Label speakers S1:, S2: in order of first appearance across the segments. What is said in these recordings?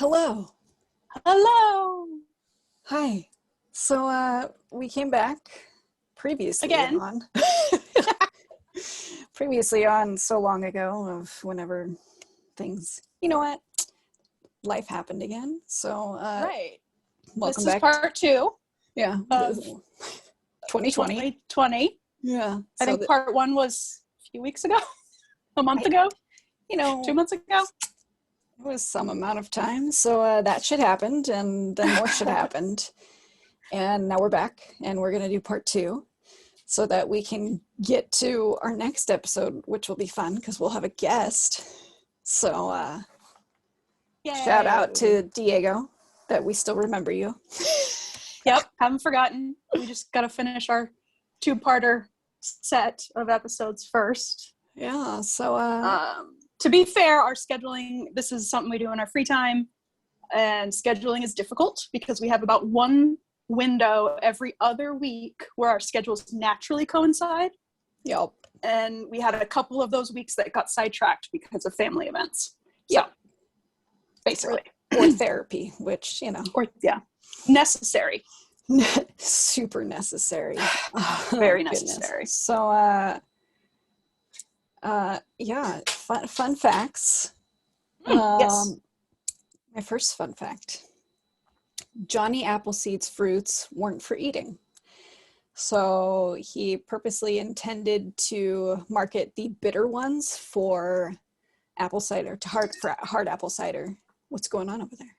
S1: Hello.
S2: Hello.
S1: Hi. So we came back previously
S2: Again.
S1: on previously on so long ago of whenever things, you know what? Life happened again. So
S2: Right.
S1: welcome
S2: This is
S1: back.
S2: part 2
S1: Yeah.
S2: of
S1: 2020.
S2: 2020.
S1: Yeah.
S2: I think part 1 was a few weeks ago, a month ago, 2 months ago.
S1: It was some amount of time. So that shit happened, and then more shit happened. And now we're back, and we're going to do part 2 so that we can get to our next episode, which will be fun because we'll have a guest. So shout out to Diego that we still remember you.
S2: Yep, haven't forgotten. We just got to finish our 2-parter set of episodes first.
S1: Yeah, so
S2: to be fair, our scheduling, this is something we do in our free time, and scheduling is difficult because we have about one window every other week where our schedules naturally coincide.
S1: Yep.
S2: And we had a couple of those weeks that got sidetracked because of family events.
S1: Yep.
S2: So, basically.
S1: Or therapy, which,
S2: necessary.
S1: Super necessary.
S2: Very necessary.
S1: So, fun facts.
S2: Yes.
S1: My first fun fact. Johnny Appleseed's fruits weren't for eating. So he purposely intended to market the bitter ones for apple cider, hard apple cider. What's going on over there?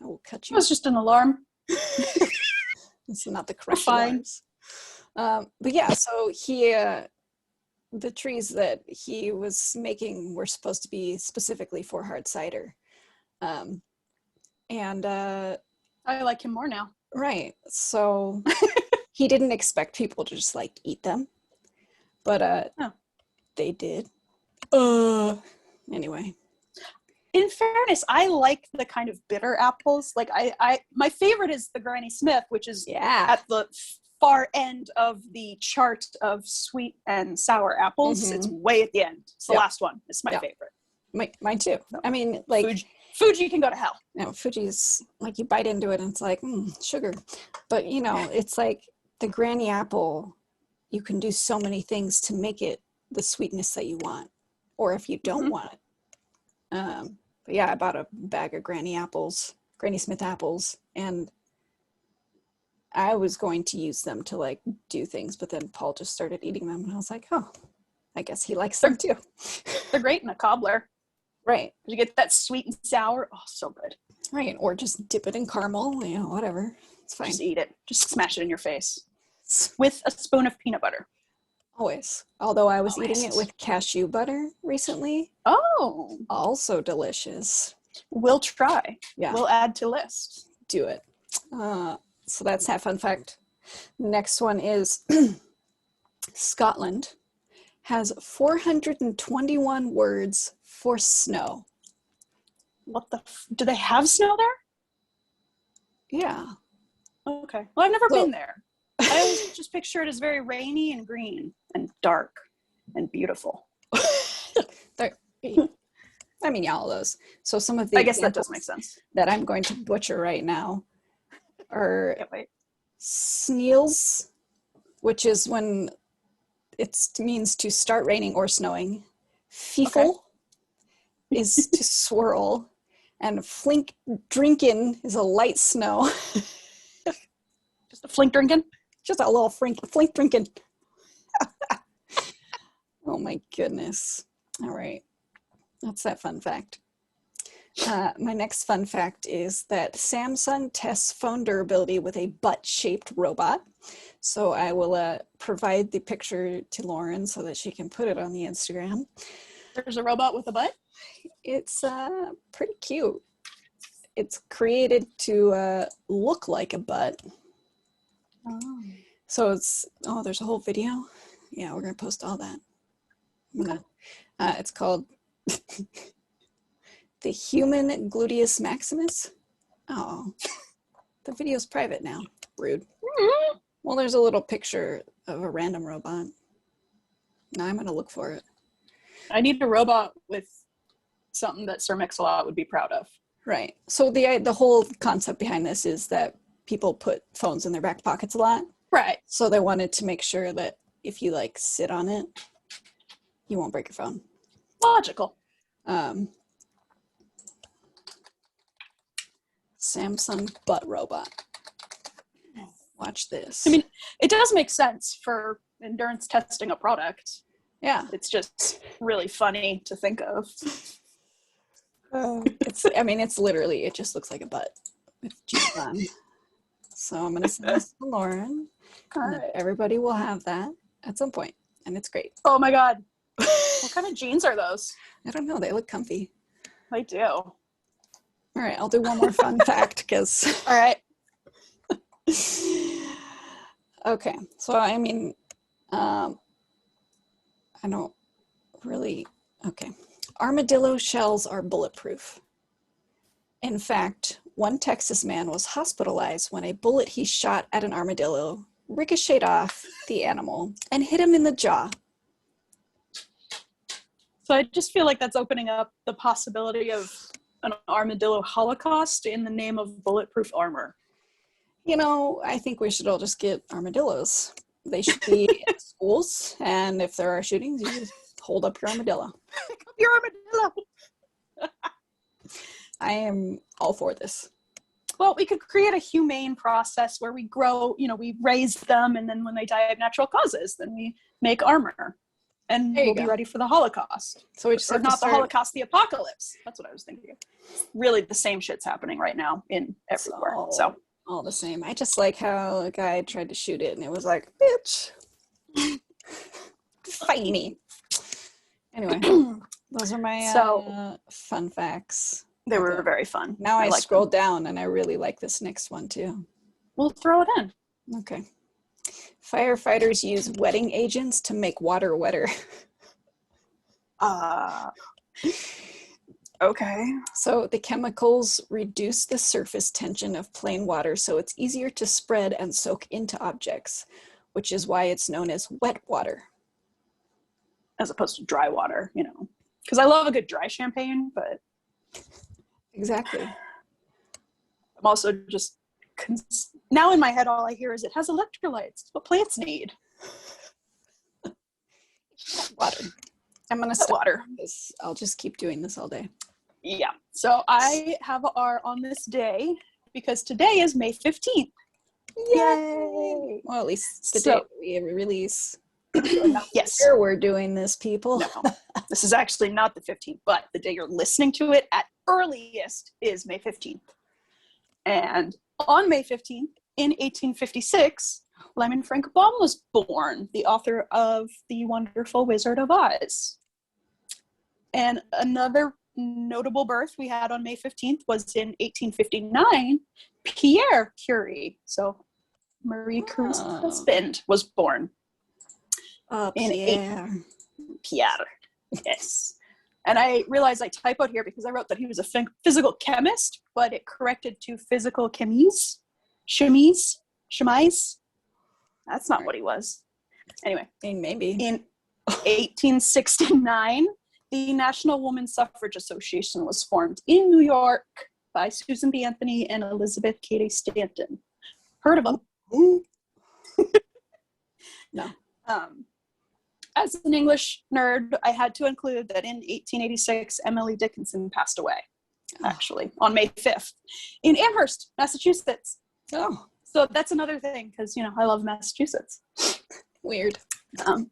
S1: I will cut you.
S2: It was just an alarm.
S1: It's not the correct
S2: Fine.
S1: alarms. But yeah, so he, the trees that he was making were supposed to be specifically for hard cider.
S2: I like him more now.
S1: Right. So he didn't expect people to just like eat them, but they did. Anyway.
S2: In fairness, I like the kind of bitter apples. Like my favorite is the Granny Smith, which is at the far end of the chart of sweet and sour apples.
S1: Mm-hmm.
S2: It's way at the end. It's the last one. It's my favorite.
S1: Mine too.
S2: So,
S1: I mean, like
S2: Fuji can go to hell.
S1: No, Fuji's like you bite into it and it's like sugar, but it's like the Granny apple. You can do so many things to make it the sweetness that you want, or if you don't want it. But yeah, I bought a bag of Granny Smith apples, and I was going to use them to like do things, but then Paul just started eating them, and I was like, oh, I guess he likes them too.
S2: They're great in a cobbler.
S1: Right.
S2: You get that sweet and sour. Oh, so good.
S1: Right. Or just dip it in caramel, whatever. It's fine.
S2: Just eat it. Just smash it in your face with a spoon of peanut butter.
S1: Always. Although I was eating it with cashew butter recently.
S2: Oh.
S1: Also delicious.
S2: We'll try.
S1: Yeah.
S2: We'll add to list.
S1: Do it. So that's that fun fact. Next one is Scotland has 421 words for snow.
S2: What do they have snow there?
S1: Yeah.
S2: Okay. Well, I've never been there. I always just picture it as very rainy and green and dark and beautiful.
S1: I mean, all those. So some of the
S2: I guess that does make sense.
S1: That I'm going to butcher right now are sneals, which is when it means to start raining or snowing. Fiefel is to swirl, and flink drinkin is a light snow.
S2: Just a flink drinkin'?
S1: Just a little flink drinkin'. Oh my goodness. All right. That's that fun fact. My next fun fact is that Samsung tests phone durability with a butt-shaped robot. So I will provide the picture to Lauren so that she can put it on the Instagram.
S2: There's a robot with a butt?
S1: It's pretty cute. It's created to look like a butt.
S2: Oh.
S1: So there's a whole video. Yeah, we're going to post all that. It's called The Human Gluteus Maximus. Oh, the video's private now. Rude. Well, there's a little picture of a random robot. Now I'm going to look for it.
S2: I need a robot with something that Sir Mix-a-Lot would be proud of.
S1: Right. So the whole concept behind this is that people put phones in their back pockets a lot.
S2: Right.
S1: So they wanted to make sure that if you like sit on it, you won't break your phone.
S2: Logical.
S1: Samsung butt robot. Watch this.
S2: I mean, it does make sense for endurance testing a product.
S1: Yeah.
S2: It's just really funny to think of.
S1: It's literally, it just looks like a butt with jeans on. So I'm going to send this to Lauren. And everybody will have that at some point, and it's great.
S2: Oh my God. What kind of jeans are those?
S1: I don't know. They look comfy.
S2: They do.
S1: All right. I'll do one more fun fact because.
S2: All right.
S1: Okay. So, I don't really. Okay. Armadillo shells are bulletproof. In fact, one Texas man was hospitalized when a bullet he shot at an armadillo ricocheted off the animal and hit him in the jaw.
S2: So I just feel like that's opening up the possibility of an armadillo holocaust in the name of bulletproof armor.
S1: I think we should all just get armadillos. They should be in schools, and if there are shootings, you just hold up your armadillo.
S2: Pick up your armadillo.
S1: I am all for this.
S2: Well, we could create a humane process where we grow, we raise them, and then when they die of natural causes, then we make armor. And we'll be ready for the Holocaust. So we just have not the Holocaust, the apocalypse. That's what I was thinking. Really, the same shit's happening right now in everywhere. So
S1: all the same. I just like how a guy tried to shoot it, and it was like, bitch, fight me. Anyway, those are my fun facts.
S2: They were very fun.
S1: Now I scrolled down, and I really like this next one too.
S2: We'll throw it in.
S1: Okay. Firefighters use wetting agents to make water wetter.
S2: Okay.
S1: So the chemicals reduce the surface tension of plain water, so it's easier to spread and soak into objects, which is why it's known as wet water.
S2: As opposed to dry water, Because I love a good dry champagne, but...
S1: Exactly.
S2: I'm also just... Now in my head, all I hear is it has electrolytes. What plants need.
S1: Water. I'm going to stop water. I'll just keep doing this all day.
S2: Yeah. So I have our on this day because today is May 15th. Yay!
S1: Well, at least the day we release.
S2: Yes.
S1: Sure, we're doing this, people.
S2: No, this is actually not the 15th, but the day you're listening to it at earliest is May 15th. And on May 15th, in 1856, Lyman Frank Baum was born, the author of The Wonderful Wizard of Oz. And another notable birth we had on May 15th was in 1859, Pierre Curie. So Marie Curie's husband was born.
S1: Pierre.
S2: Pierre, yes. And I realized I typoed here because I wrote that he was a physical chemist, but it corrected to physical chemise. That's not what he was. Anyway.
S1: Maybe.
S2: In 1869, the National Women's Suffrage Association was formed in New York by Susan B. Anthony and Elizabeth Cady Stanton. Heard of them?
S1: No.
S2: As an English nerd, I had to include that in 1886, Emily Dickinson passed away, actually, on May 5th, in Amherst, Massachusetts.
S1: Oh.
S2: So that's another thing, because, I love Massachusetts.
S1: Weird.
S2: So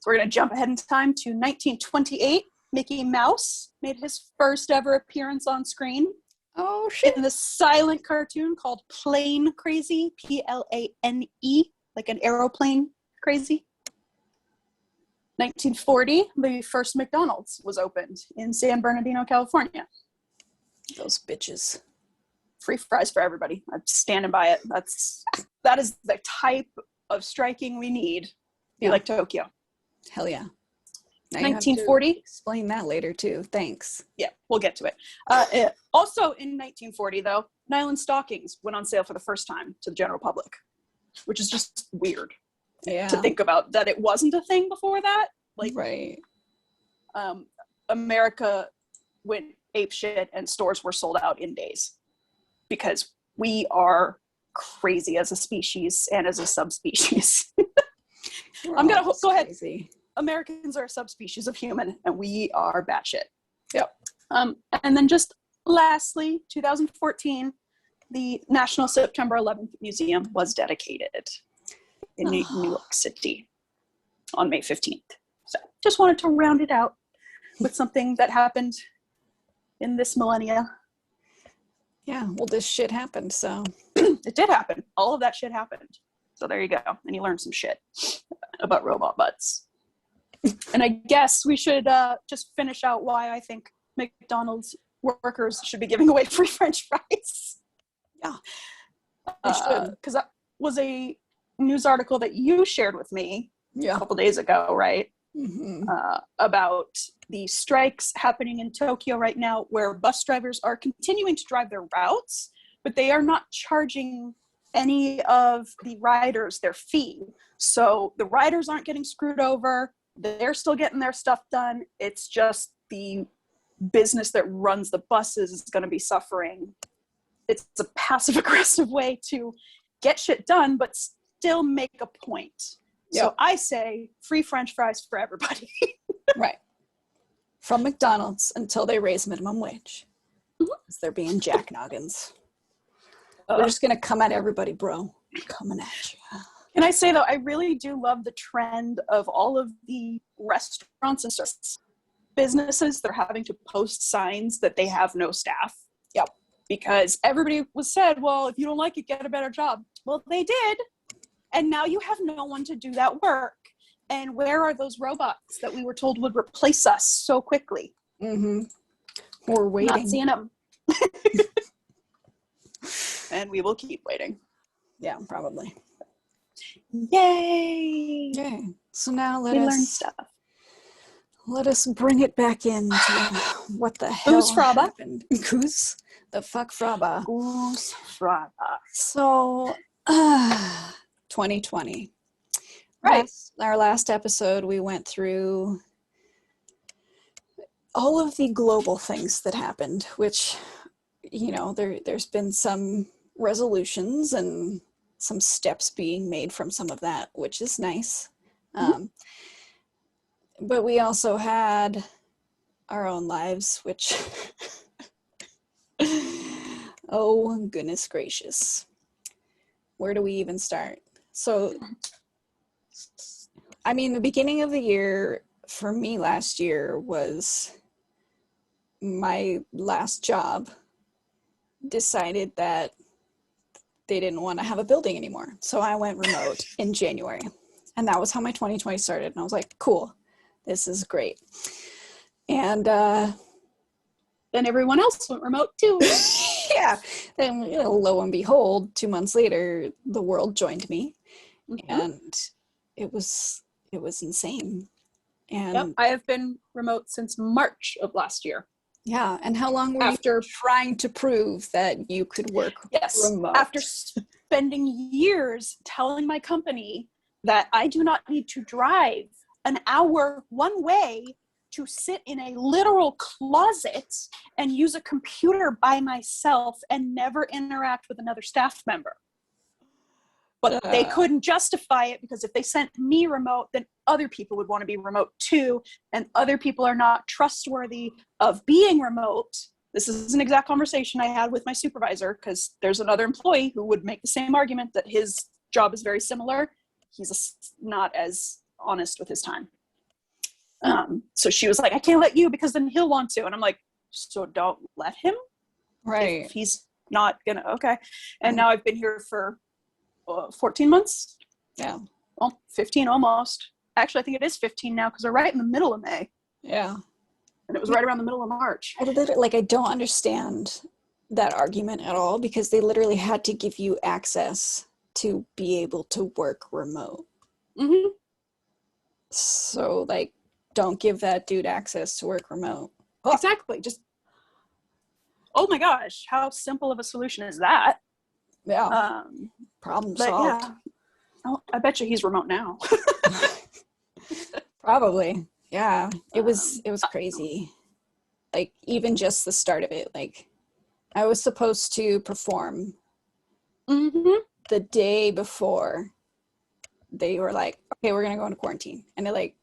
S2: we're going to jump ahead in time to 1928. Mickey Mouse made his first ever appearance on screen.
S1: Oh, shit.
S2: In the silent cartoon called Plane Crazy, Plane, like an aeroplane crazy. 1940, the first McDonald's was opened in San Bernardino, California.
S1: Those bitches.
S2: Free fries for everybody. I'm standing by it. That is the type of striking we need. Be like Tokyo.
S1: Hell yeah. Now
S2: 1940.
S1: Explain that later too. Thanks.
S2: Yeah, we'll get to it. Also in 1940, though, nylon stockings went on sale for the first time to the general public, which is just weird.
S1: Yeah.
S2: To think about that it wasn't a thing before that.
S1: Right.
S2: America went apeshit and stores were sold out in days because we are crazy as a species and as a subspecies. I'm going to go ahead. Americans are a subspecies of human and we are batshit.
S1: Yep.
S2: And then just lastly, 2014, the National September 11th Museum was dedicated in New York City on May 15th. So just wanted to round it out with something that happened in this millennia.
S1: Yeah, well, this shit happened, so.
S2: It did happen. All of that shit happened. So there you go. And you learned some shit about robot butts. And I guess we should just finish out why I think McDonald's workers should be giving away free French fries.
S1: Yeah, they should.
S2: Because that was a news article that you shared with me a couple days ago, right?
S1: Mm-hmm.
S2: About the strikes happening in Tokyo right now, where bus drivers are continuing to drive their routes, but they are not charging any of the riders their fee. So the riders aren't getting screwed over. They're still getting their stuff done. It's just the business that runs the buses is going to be suffering. It's a passive aggressive way to get shit done, but still make a point. Yep. So I say free French fries for everybody.
S1: Right. From McDonald's until they raise minimum wage. Because they're being jacknoggins. We're just going to come at everybody, bro. Coming at you.
S2: Can I say, though, I really do love the trend of all of the restaurants and businesses. They're having to post signs that they have no staff.
S1: Yep.
S2: Because everybody was said, well, if you don't like it, get a better job. Well, they did. And now you have no one to do that work. And where are those robots that we were told would replace us so quickly?
S1: Mm-hmm. We're waiting.
S2: Not seeing them. And we will keep waiting.
S1: Yeah, probably.
S2: Yay!
S1: Yay. So now
S2: we learn stuff.
S1: Let us bring it back into what the hell happened. Goose the fuck fraba.
S2: Goose fraba.
S1: So, 2020.
S2: Right.
S1: Our last episode, we went through all of the global things that happened, which, you know, there's been some resolutions and some steps being made from some of that, which is nice. But we also had our own lives, which, oh, goodness gracious. Where do we even start? So, I mean, the beginning of the year for me last year was my last job decided that they didn't want to have a building anymore. So I went remote in January. And that was how my 2020 started. And I was like, cool, this is great. And
S2: then everyone else went remote too.
S1: Yeah. Then, you know, lo and behold, 2 months later, the world joined me. And it was insane. And
S2: I have been remote since March of last year.
S1: Yeah, and how long were you trying to prove that you could work remote?
S2: After spending years telling my company that I do not need to drive an hour one way to sit in a literal closet and use a computer by myself and never interact with another staff member. But they couldn't justify it because if they sent me remote, then other people would want to be remote too. And other people are not trustworthy of being remote. This is an exact conversation I had with my supervisor because there's another employee who would make the same argument that his job is very similar. He's not as honest with his time. So she was like, I can't let you because then he'll want to. And I'm like, so don't let him?
S1: Right.
S2: If he's not gonna, okay. And now I've been here for 14 months?
S1: Yeah.
S2: Well, 15 almost. Actually, I think it is 15 now because we're right in the middle of May.
S1: Yeah.
S2: And it was right around the middle of March.
S1: I don't understand that argument at all because they literally had to give you access to be able to work remote.
S2: Mm-hmm.
S1: So, like, don't give that dude access to work remote.
S2: Oh. Exactly. Just, oh my gosh, how simple of a solution is that?
S1: Yeah. Problem solved.
S2: Yeah. Oh, I bet you he's remote now.
S1: Probably. Yeah. It was crazy. like even just the start of it, like I was supposed to perform the day before they were like, okay, we're gonna go into quarantine. And like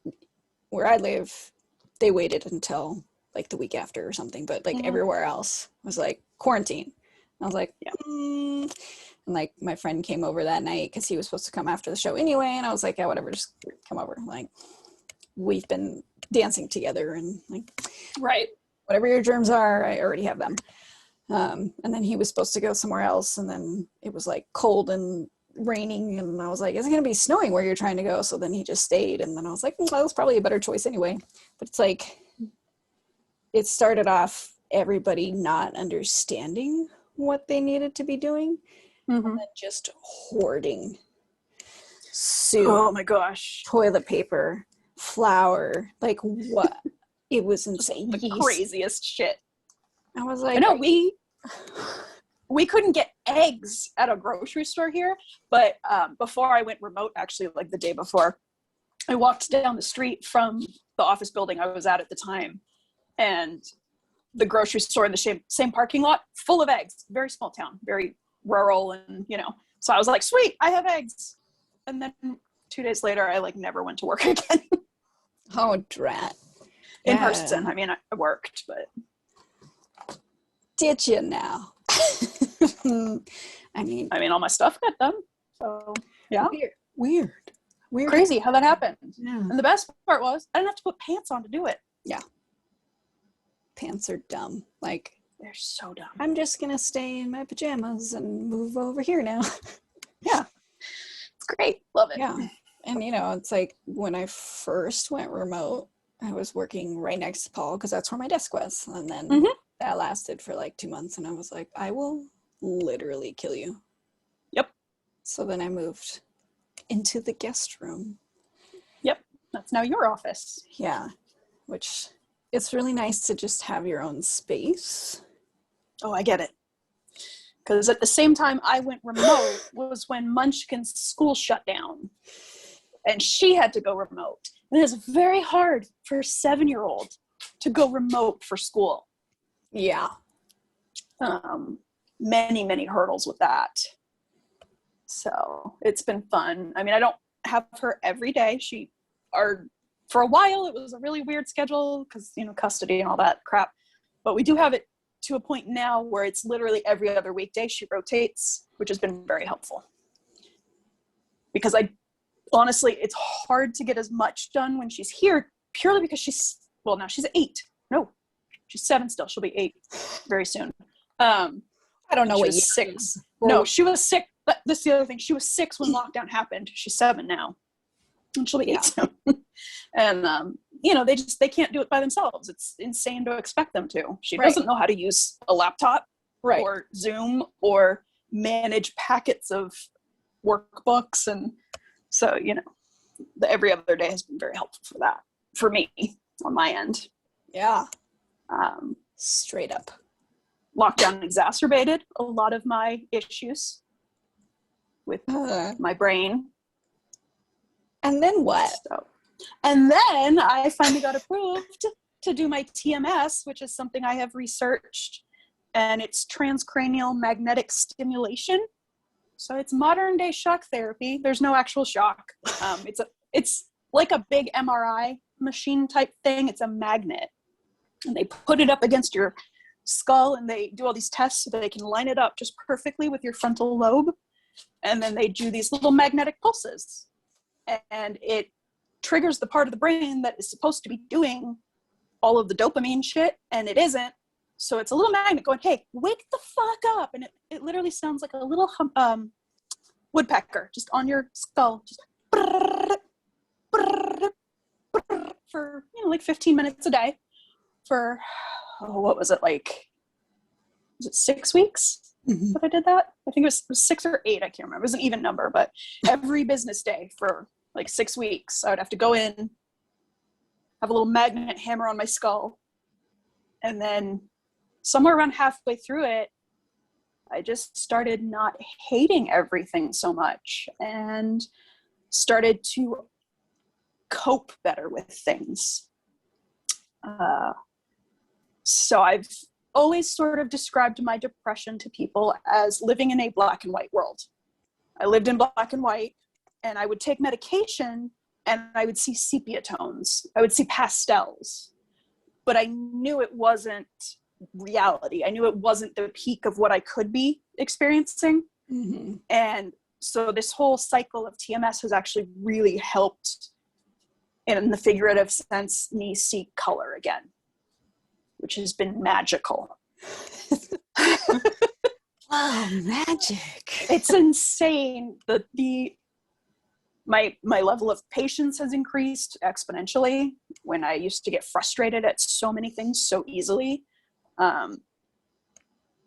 S1: where I live, they waited until like the week after or something, but like everywhere else was like quarantine. I was like, And like my friend came over that night because he was supposed to come after the show anyway, and I was like, yeah, whatever, just come over. Like we've been dancing together, and like,
S2: right,
S1: whatever your germs are, I already have them. And then he was supposed to go somewhere else, and then it was like cold and raining, and I was like, is it gonna be snowing where you're trying to go? So then he just stayed, and then I was like, well, that was probably a better choice anyway. But it's like, it started off everybody not understanding what they needed to be doing, and then just hoarding soup.
S2: Oh my gosh.
S1: Toilet paper, flour, like what? It was insane.
S2: The craziest shit.
S1: I was like,
S2: I know we couldn't get eggs at a grocery store here, but before I went remote, actually, like the day before, I walked down the street from the office building I was at the time, and the grocery store in the same parking lot, full of eggs. Very small town, very rural, and so I was like, sweet, I have eggs. And then 2 days later, I like never went to work again.
S1: Oh, drat.
S2: In person. I mean, I worked, but.
S1: Did you now? I mean,
S2: all my stuff got done. So, yeah.
S1: Weird.
S2: Crazy how that happened.
S1: Yeah.
S2: And the best part was, I didn't have to put pants on to do it.
S1: Yeah. Pants are dumb. Like,
S2: they're so dumb.
S1: I'm just going to stay in my pajamas and move over here now.
S2: Yeah. It's great. Love it.
S1: Yeah. And, it's like when I first went remote, I was working right next to Paul because that's where my desk was. And then that lasted for like 2 months. And I was like, I will literally kill you.
S2: Yep.
S1: So then I moved into the guest room.
S2: Yep. That's now your office.
S1: Yeah. Which it's really nice to just have your own space.
S2: Oh, I get it. Because at the same time I went remote was when Munchkin's school shut down. And she had to go remote. And it's very hard for a 7-year-old to go remote for school.
S1: Yeah.
S2: Many, many hurdles with that. So it's been fun. I mean, I don't have her every day. For a while, it was a really weird schedule because, custody and all that crap. But we do have it to a point now where it's literally every other weekday she rotates, which has been very helpful. Because honestly, it's hard to get as much done when she's here purely because now she's 8. No, she's 7 still. She'll be 8 very soon.
S1: I don't know what
S2: she was 6. No, she was 6. But this is the other thing. She was 6 when lockdown happened. She's 7 now. And she'll be 8 soon. And, they can't do it by themselves. It's insane to expect them to. She doesn't know how to use a laptop or Zoom or manage packets of workbooks. And so, the every other day has been very helpful for that, for me on my end.
S1: Yeah. Straight up.
S2: Lockdown exacerbated a lot of my issues with my brain.
S1: And then what?
S2: And then I finally got approved to do my TMS, which is something I have researched, and it's transcranial magnetic stimulation. So it's modern day shock therapy. There's no actual shock. It's like a big MRI machine type thing. It's a magnet, and they put it up against your skull, and they do all these tests so that they can line it up just perfectly with your frontal lobe. And then they do these little magnetic pulses, and it triggers the part of the brain that is supposed to be doing all of the dopamine shit, and it isn't. So it's a little magnet going, hey, wake the fuck up. And it literally sounds like a little woodpecker just on your skull, just for like 15 minutes a day for what was it, like, was it 6 weeks that I did that? I think it was 6 or 8, I can't remember. It was an even number, but every business day for like 6 weeks, I would have to go in, have a little magnet hammer on my skull, and then somewhere around halfway through it, I just started not hating everything so much and started to cope better with things. So I've always sort of described my depression to people as living in a black and white world. I lived in black and white, and I would take medication and I would see sepia tones. I would see pastels, but I knew it wasn't reality. I knew it wasn't the peak of what I could be experiencing.
S1: Mm-hmm.
S2: And so this whole cycle of TMS has actually really helped, in the figurative sense, me see color again, which has been magical.
S1: Wow, magic.
S2: It's insane. My level of patience has increased exponentially when I used to get frustrated at so many things so easily.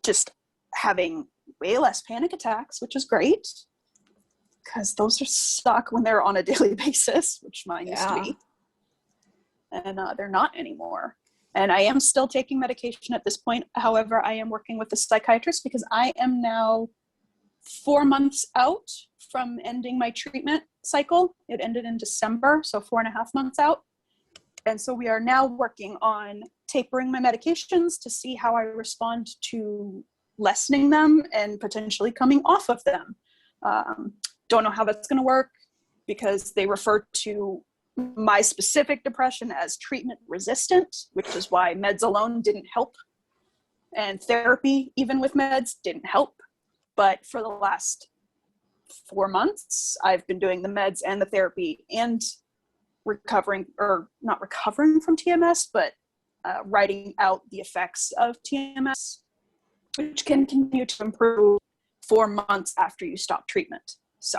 S2: Just having way less panic attacks, which is great, because those are suck when they're on a daily basis, which mine used to be. And they're not anymore. And I am still taking medication at this point. However, I am working with a psychiatrist because I am now 4 months out from ending my treatment cycle. It ended in December, so 4.5 months out. And so we are now working on tapering my medications to see how I respond to lessening them and potentially coming off of them. Don't know how that's going to work because they refer to my specific depression as treatment resistant, which is why meds alone didn't help. And therapy, even with meds, didn't help. But for the last 4 months, I've been doing the meds and the therapy and not recovering from TMS, but writing out the effects of TMS, which can continue to improve 4 months after you stop treatment. So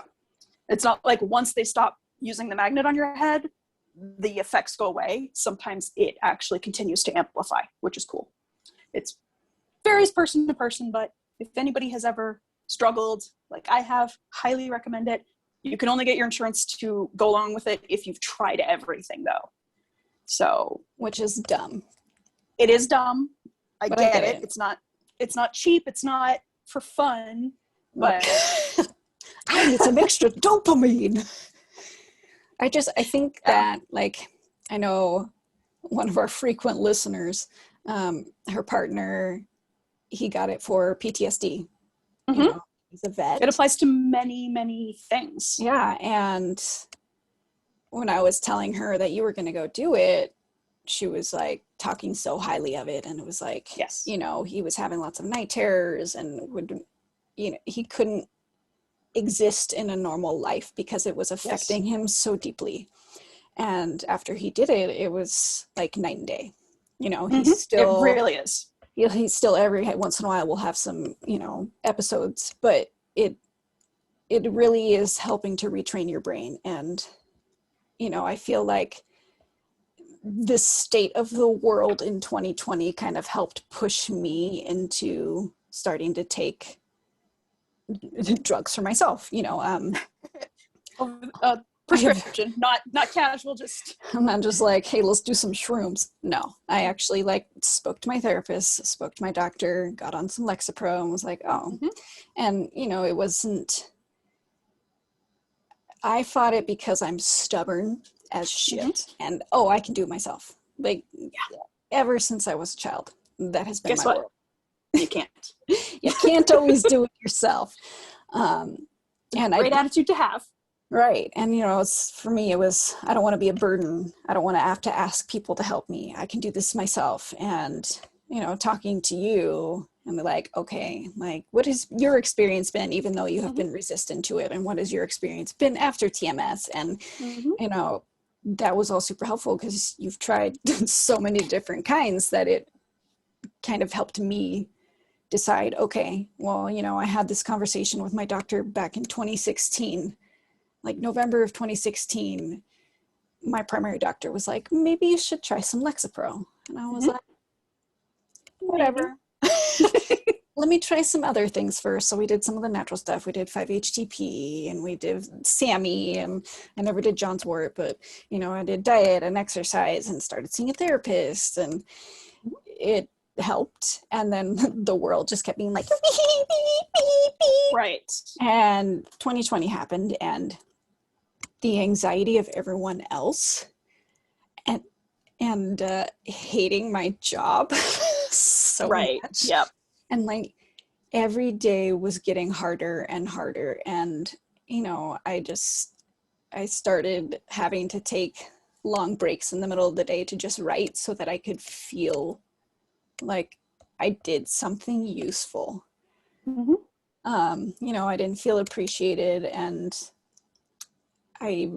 S2: it's not like once they stop using the magnet on your head, the effects go away. Sometimes it actually continues to amplify, which is cool. It varies person to person, but if anybody has ever struggled like I have, highly recommend it. You can only get your insurance to go along with it if you've tried everything, though. So,
S1: which is dumb.
S2: It is dumb. I get it. It's not cheap. It's not for fun, but
S1: I need some extra dopamine. I think that, like, I know one of our frequent listeners, her partner, he got it for PTSD.
S2: Mm-hmm.
S1: You know, he's a vet.
S2: It applies to many, many things.
S1: Yeah. And when I was telling her that you were going to go do it, she was like talking so highly of it. And it was like,
S2: yes,
S1: you know, he was having lots of night terrors and would, you know, he couldn't exist in a normal life because it was affecting him so deeply. And after he did it, it was like night and day. You know, he's still,
S2: it really is.
S1: He's still every once in a while will have some, you know, episodes, but it really is helping to retrain your brain. And, you know, I feel like this state of the world in 2020 kind of helped push me into starting to take drugs for myself, you know.
S2: Prescription, not casual, just.
S1: I'm not just like, hey, let's do some shrooms. No, I actually like spoke to my therapist, spoke to my doctor, got on some Lexapro and was like, oh. And, you know, it wasn't, I fought it because I'm stubborn as shit. And, I can do it myself. Like, ever since I was a child, that has been my world.
S2: You can't.
S1: You can't always do it yourself. And
S2: great attitude to have.
S1: Right. And, you know, for me, it was, I don't want to be a burden. I don't want to have to ask people to help me. I can do this myself. And, you know, talking to you and like, okay, like, what has your experience been, even though you have been resistant to it? And what has your experience been after TMS? And, you know, that was all super helpful because you've tried so many different kinds that it kind of helped me decide, okay, well, you know, I had this conversation with my doctor back in 2016. Like November of 2016, my primary doctor was like, maybe you should try some Lexapro. And I was like, whatever. Let me try some other things first. So we did some of the natural stuff. We did 5-HTP and we did SAMI, and I never did John's wort, but, you know, I did diet and exercise and started seeing a therapist, and it helped. And then the world just kept being like, beep, beep, beep, beep.
S2: Right.
S1: And 2020 happened, and the anxiety of everyone else and hating my job so
S2: right.
S1: much.
S2: Yep.
S1: And like every day was getting harder and harder. And, you know, I started having to take long breaks in the middle of the day to just write so that I could feel like I did something useful.
S2: Mm-hmm.
S1: You know, I didn't feel appreciated, and I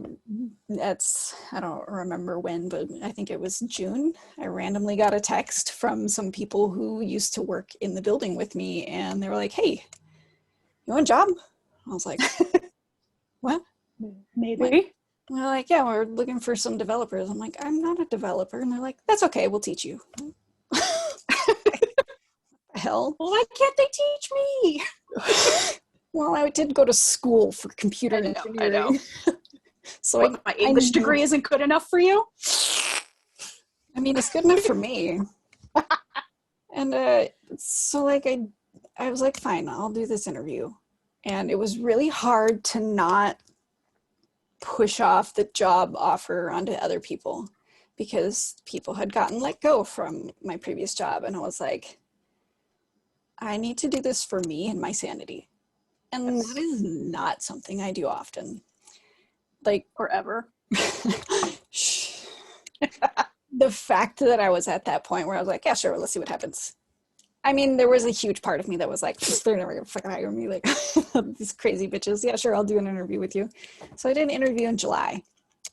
S1: don't remember when, but I think it was June. I randomly got a text from some people who used to work in the building with me, and they were like, "Hey, you want a job?" I was like, "What?"
S2: Maybe.
S1: They're like, "Yeah, we're looking for some developers." I'm like, "I'm not a developer." And they're like, "That's okay, we'll teach you." Hell?
S2: Well, why can't they teach me?
S1: Well, I did go to school for computer engineering. So
S2: what, my English degree isn't good enough for you?
S1: I mean, it's good enough for me. And so like I was like, fine, I'll do this interview. And it was really hard to not push off the job offer onto other people because people had gotten let go from my previous job. And I was like, I need to do this for me and my sanity. And that is not something I do often. Like,
S2: or ever.
S1: The fact that I was at that point where I was like, yeah, sure, let's see what happens. I mean, there was a huge part of me that was like, they're never gonna fucking hire me, like these crazy bitches. Yeah, sure, I'll do an interview with you. So I did an interview in July,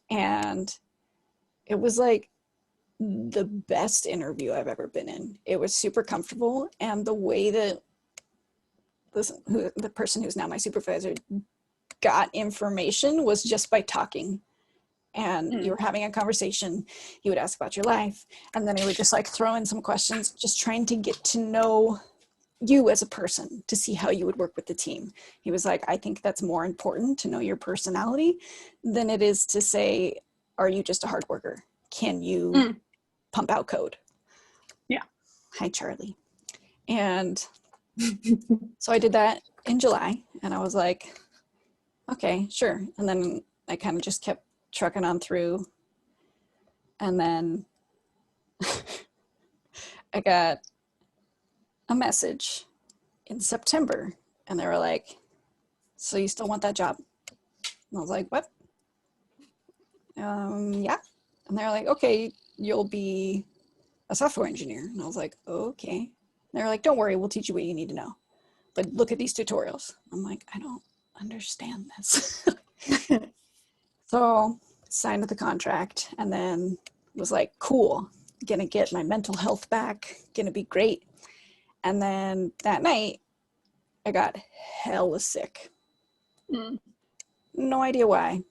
S1: and it was like the best interview I've ever been in. It was super comfortable, and the way that the person who's now my supervisor got information was just by talking. And you were having a conversation, he would ask about your life, and then he would just like throw in some questions, just trying to get to know you as a person to see how you would work with the team. He was like, I think that's more important to know your personality than it is to say, are you just a hard worker? Can you pump out code?
S2: Yeah.
S1: Hi, Charlie. And so I did that in July, and I was like, okay, sure. And then I kind of just kept trucking on through. And then I got a message in September, and they were like, so you still want that job? And I was like, what? Yeah. And they're like, okay, you'll be a software engineer. And I was like, okay. And they're like, don't worry, we'll teach you what you need to know. But look at these tutorials. I'm like, I don't understand this. So signed the contract, and then was like, cool, gonna get my mental health back, gonna be great. And then that night, I got hella sick. No idea why.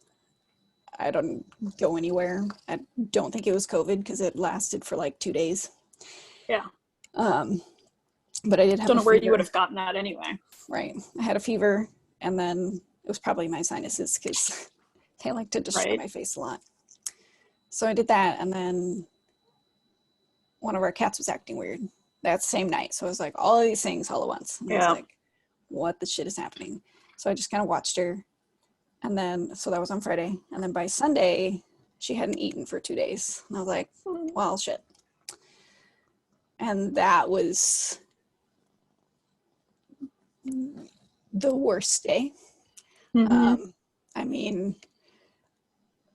S1: I don't go anywhere. I don't think it was COVID because it lasted for like 2 days.
S2: Yeah.
S1: But I did have
S2: don't know where
S1: fever.
S2: you would have gotten that anyway.
S1: Right. I had a fever, and then it was probably my sinuses because they like to destroy my face a lot. So I did that, and then one of our cats was acting weird that same night. So I was like, all of these things all at once. And I was like, what the shit is happening? So I just kind of watched her. And then, so that was on Friday. And then by Sunday, she hadn't eaten for 2 days. And I was like, well, shit. And that was the worst day. I mean,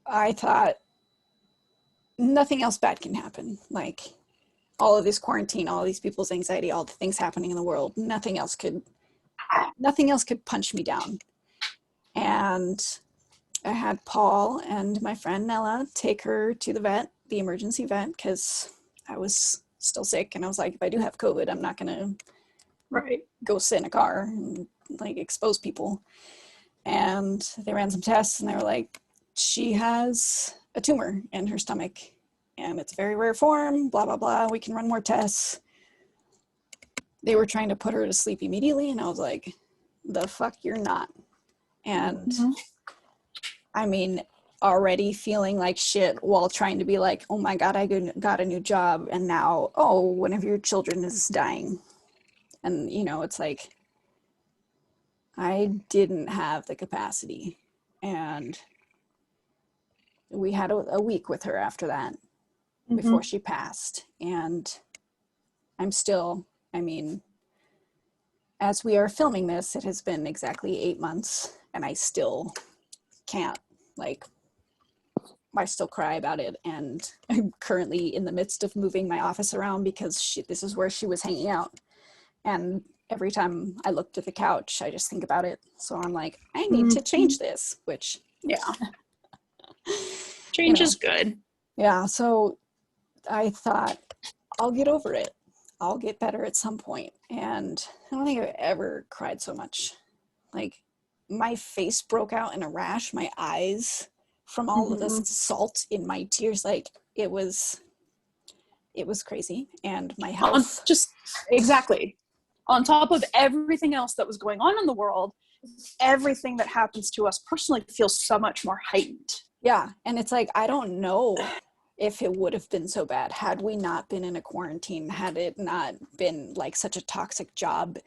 S1: I thought nothing else bad can happen. Like all of this quarantine, all of these people's anxiety, all the things happening in the world, nothing else could punch me down. And I had Paul and my friend Nella take her to the vet, the emergency vet, because I was still sick. And I was like, if I do have COVID, I'm not going to go sit in a car and like expose people. And they ran some tests, and they were like, she has a tumor in her stomach, and it's a very rare form, blah, blah, blah. We can run more tests. They were trying to put her to sleep immediately, and I was like, the fuck, you're not. And I mean, already feeling like shit while trying to be like, oh my God, I got a new job, and now, oh, one of your children is dying. And, you know, it's like, I didn't have the capacity. And we had a week with her after that, before she passed. And I'm still, I mean, as we are filming this, it has been exactly 8 months, and I still can't, like, I still cry about it. And I'm currently in the midst of moving my office around because this is where she was hanging out. And every time I looked at the couch, I just think about it. So I'm like, I need to change this, which,
S2: yeah. Change is good.
S1: Yeah, so I thought, I'll get over it. I'll get better at some point. And I don't think I've ever cried so much. Like, my face broke out in a rash, my eyes, from all of this salt in my tears. Like, it was crazy. And my health.
S2: Exactly. On top of everything else that was going on in the world, everything that happens to us personally feels so much more heightened.
S1: Yeah. And it's like, I don't know if it would have been so bad had we not been in a quarantine, had it not been like such a toxic job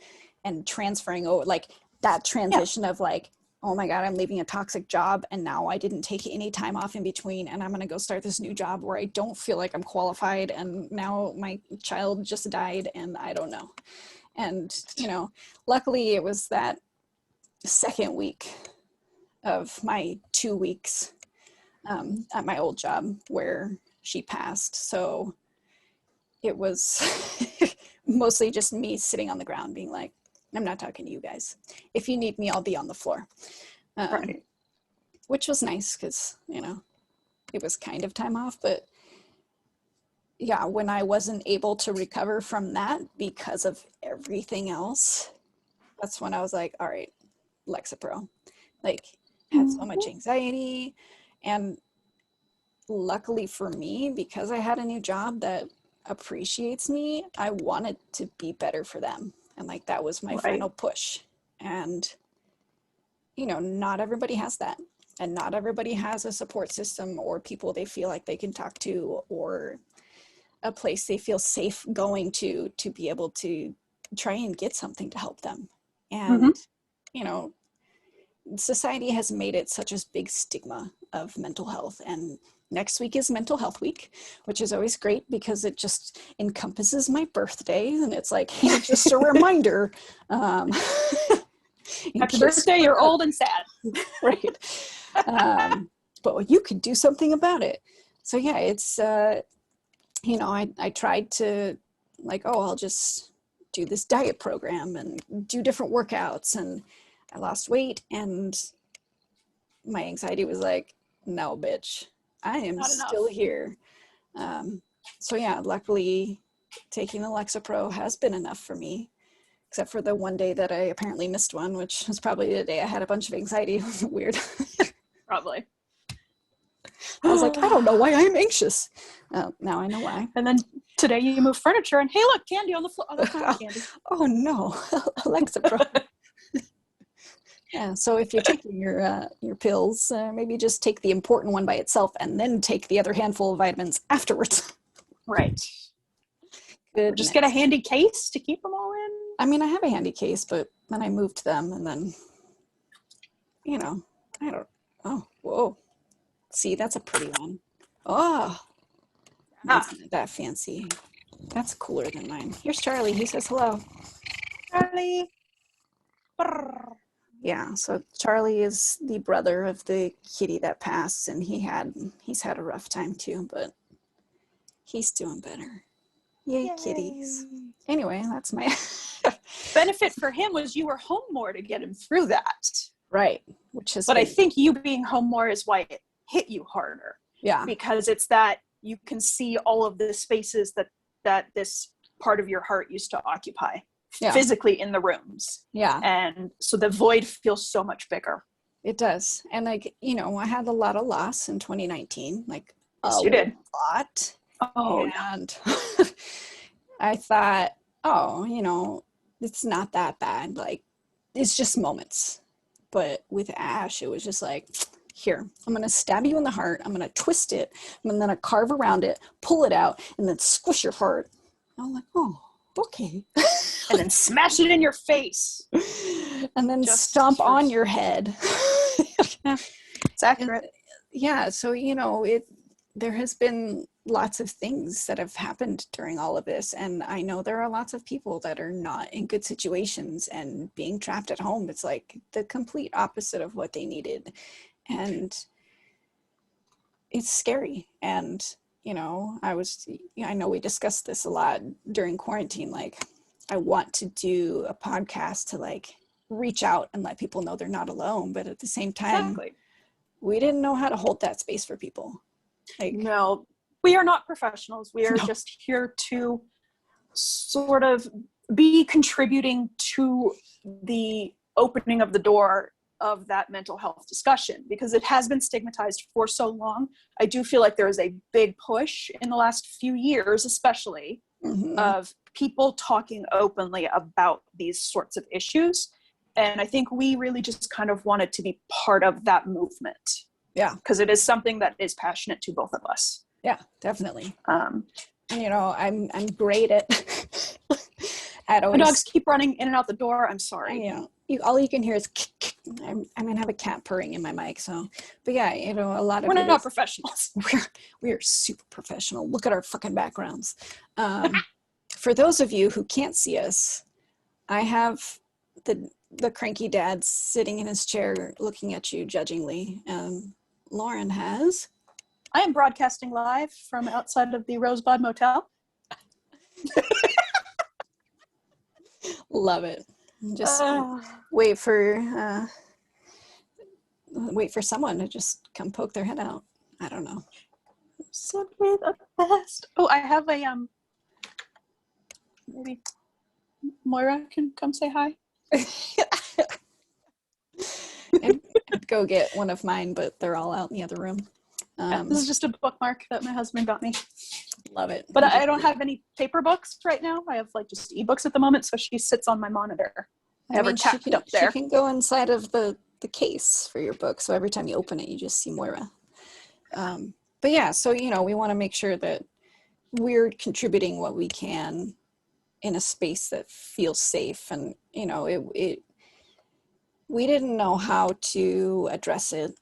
S1: and transferring over, like that transition of like, oh my God, I'm leaving a toxic job and now I didn't take any time off in between and I'm going to go start this new job where I don't feel like I'm qualified, and now my child just died and I don't know. And, you know, luckily it was that second week of my 2 weeks at my old job where she passed. So it was mostly just me sitting on the ground being like, I'm not talking to you guys. If you need me, I'll be on the floor.
S2: Right.
S1: Which was nice because, you know, it was kind of time off. But yeah, when I wasn't able to recover from that because of everything else, that's when I was like, all right, Lexapro. Like, had so much anxiety. And luckily for me, because I had a new job that appreciates me, I wanted to be better for them. And like, that was my final push. And, you know, not everybody has that. And not everybody has a support system or people they feel like they can talk to, or a place they feel safe going to be able to try and get something to help them. And, you know, society has made it such a big stigma of mental health. And next week is Mental Health Week, which is always great because it just encompasses my birthday. And it's like, hey, just a reminder.
S2: Happy birthday, you're old and sad.
S1: Right. But you could do something about it. So yeah, it's, you know, I tried to like, oh, I'll just do this diet program and do different workouts. And I lost weight, and my anxiety was like, no, bitch, I am still here. So yeah, luckily taking the Lexapro has been enough for me, except for the one day that I apparently missed one, which was probably the day I had a bunch of anxiety. Weird.
S2: Probably.
S1: I was like, I don't know why I'm anxious. Now I know why.
S2: And then today you move furniture and hey, look, candy on the floor. Oh, that's not candy.
S1: Oh no, Lexapro. Yeah, so if you're taking your pills, maybe just take the important one by itself and then take the other handful of vitamins afterwards.
S2: Right. Good. Just get a handy case to keep them all in.
S1: I mean, I have a handy case, but then I moved them, and then, you know, I don't. Oh, whoa! See, that's a pretty one. Oh, mine's not that fancy. That's cooler than mine. Here's Charlie. He says hello.
S2: Charlie. Brr.
S1: Yeah, so Charlie is the brother of the kitty that passed, and he's had a rough time too, but he's doing better. Yay, kitties. Anyway, that's my
S2: benefit for him was you were home more to get him through that.
S1: Right. Which is
S2: But I think you being home more is why it hit you harder.
S1: Yeah.
S2: Because it's that you can see all of the spaces that this part of your heart used to occupy. Yeah. Physically in the rooms.
S1: Yeah.
S2: And so the void feels so much bigger.
S1: It does. And like, you know, I had a lot of loss in 2019, like
S2: yes, you did.
S1: lot.
S2: Oh,
S1: and I thought, oh, you know, it's not that bad. Like, it's just moments. But with Ash, it was just like, here, I'm going to stab you in the heart. I'm going to twist it. I'm going to carve around it, pull it out, and then squish your heart. And I'm like, oh, okay.
S2: And then smash it in your face.
S1: And then just stomp on your head.
S2: Yeah, it's accurate.
S1: And, yeah, so, you know, there has been lots of things that have happened during all of this. And I know there are lots of people that are not in good situations, and being trapped at home, it's like the complete opposite of what they needed. And it's scary. And, you know, I know we discussed this a lot during quarantine. Like, I want to do a podcast to like reach out and let people know they're not alone. But at the same time, we didn't know how to hold that space for people. Like,
S2: no, we are not professionals. We are just here to sort of be contributing to the opening of the door of that mental health discussion, because it has been stigmatized for so long. I do feel like there is a big push in the last few years, especially, of people talking openly about these sorts of issues. And I think we really just kind of wanted to be part of that movement.
S1: Yeah.
S2: Because it is something that is passionate to both of us.
S1: Yeah, definitely. You know, I'm great at always.
S2: My dogs keep running in and out the door. I'm sorry.
S1: You know, all you can hear is I'm gonna have a cat purring in my mic. So, but yeah, you know, a lot of
S2: we're not professionals.
S1: We're super professional. Look at our fucking backgrounds. For those of you who can't see us, I have the cranky dad sitting in his chair looking at you judgingly. Lauren has.
S2: I am broadcasting live from outside of the Rosebud Motel.
S1: Love it. Just wait for someone to just come poke their head out. I don't know.
S2: Simply the best. Oh, I have a maybe Moira can come say hi.
S1: I'd go get one of mine, but they're all out in the other room.
S2: This is just a bookmark that my husband got me.
S1: Love it.
S2: But I don't have any paper books right now. I have like just ebooks at the moment, so she sits on my monitor. I have her tacked up there.
S1: She can go inside of the case for your book, so every time you open it, you just see Moira. But yeah, so, you know, we want to make sure that we're contributing what we can in a space that feels safe. And, you know, we didn't know how to address it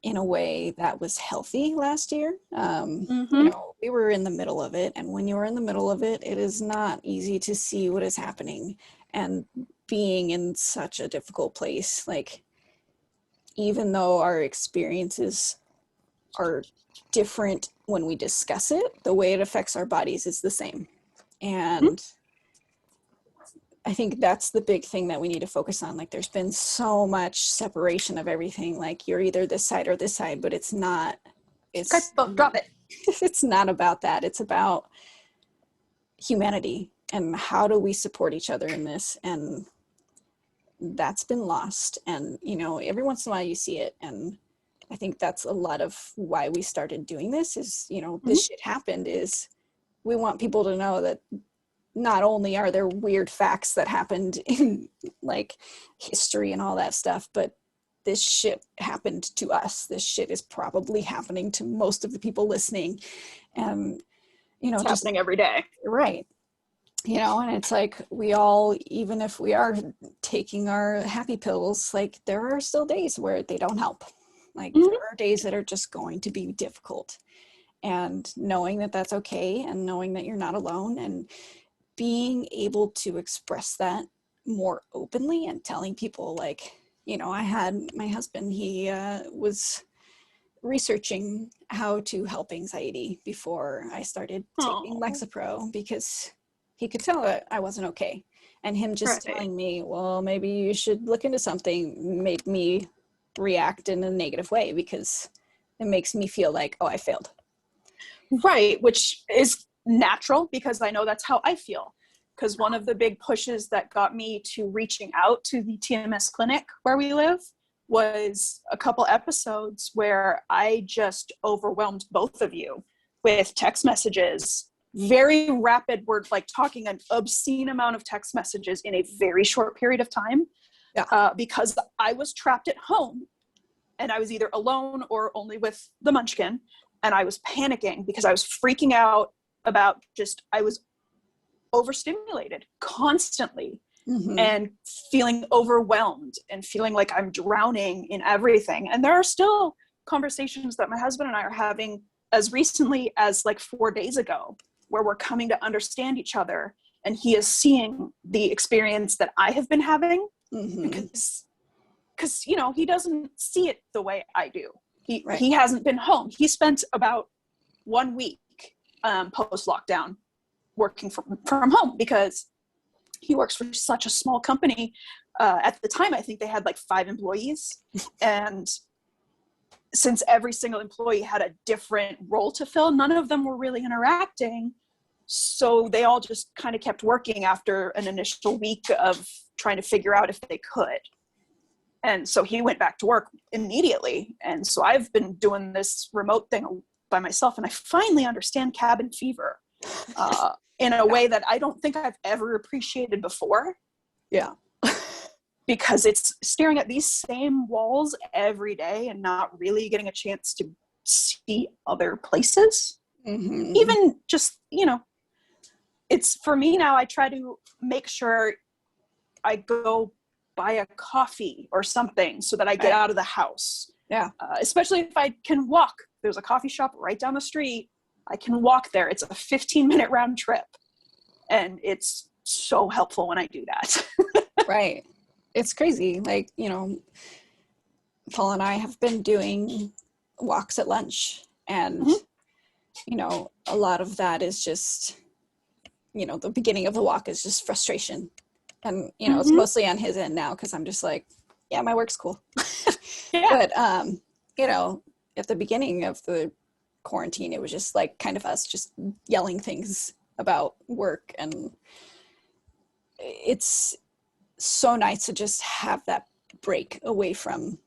S1: in a way that was healthy last year. You know, we were in the middle of it, and when you are in the middle of it, it is not easy to see what is happening. And being in such a difficult place, like, even though our experiences are different when we discuss it, the way it affects our bodies is the same. And I think that's the big thing that we need to focus on. Like, there's been so much separation of everything. Like, you're either this side or this side, but it's not.
S2: Drop it.
S1: It's not about that. It's about humanity and how do we support each other in this. And that's been lost. And, you know, every once in a while you see it. And I think that's a lot of why we started doing this is, you know, this shit happened, is we want people to know that not only are there weird facts that happened in like history and all that stuff, but this shit happened to us. This shit is probably happening to most of the people listening. And, you know,
S2: it's just happening every day.
S1: Right. You know, and it's like, we all, even if we are taking our happy pills, like, there are still days where they don't help. Like, there are days that are just going to be difficult. And knowing that that's okay, and knowing that you're not alone, and being able to express that more openly, and telling people, like, you know, I had my husband, he was researching how to help anxiety before I started taking Lexapro, because he could tell that I wasn't okay. And him just telling me, well, maybe you should look into something, made me react in a negative way, because it makes me feel like, oh, I failed.
S2: Right, which is natural, because I know that's how I feel. Because one of the big pushes that got me to reaching out to the TMS clinic where we live was a couple episodes where I just overwhelmed both of you with text messages, very rapid, we're like talking an obscene amount of text messages in a very short period of time. Because I was trapped at home, and I was either alone or only with the munchkin, and I was panicking because I was freaking out about I was overstimulated constantly, and feeling overwhelmed and feeling like I'm drowning in everything. And there are still conversations that my husband and I are having as recently as like 4 days ago, where we're coming to understand each other, and he is seeing the experience that I have been having, because you know, he doesn't see it the way I do. He hasn't been home. He spent about 1 week post lockdown working from home, because he works for such a small company. At the time, I think they had like 5 employees, and since every single employee had a different role to fill, none of them were really interacting. So they all just kind of kept working after an initial week of trying to figure out if they could. And so he went back to work immediately. And so I've been doing this remote thing by myself, and I finally understand cabin fever in a way that I don't think I've ever appreciated before.
S1: Yeah.
S2: Because it's staring at these same walls every day and not really getting a chance to see other places. Even just, you know, it's, for me now, I try to make sure I go buy a coffee or something so that I get out of the house.
S1: Yeah.
S2: Especially if I can walk. There's a coffee shop right down the street. I can walk there. It's a 15-minute round trip. And it's so helpful when I do that.
S1: Right. It's crazy. Like, you know, Paul and I have been doing walks at lunch, and, you know, a lot of that is just, you know, the beginning of the walk is just frustration. And, you know, it's mostly on his end now, because I'm just like, yeah, my work's cool. But, you know, at the beginning of the quarantine, it was just like kind of us just yelling things about work, and it's so nice to just have that break away from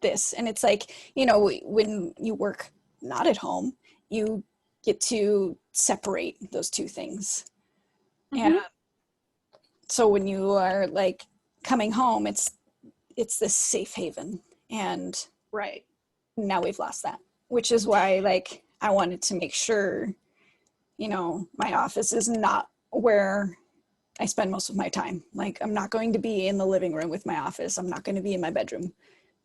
S1: this. And it's like, you know, when you work not at home, you get to separate those two things. And so when you are like coming home, it's this safe haven. And now we've lost that, which is why, like, I wanted to make sure, you know, my office is not where I spend most of my time. Like, I'm not going to be in the living room with my office. I'm not going to be in my bedroom.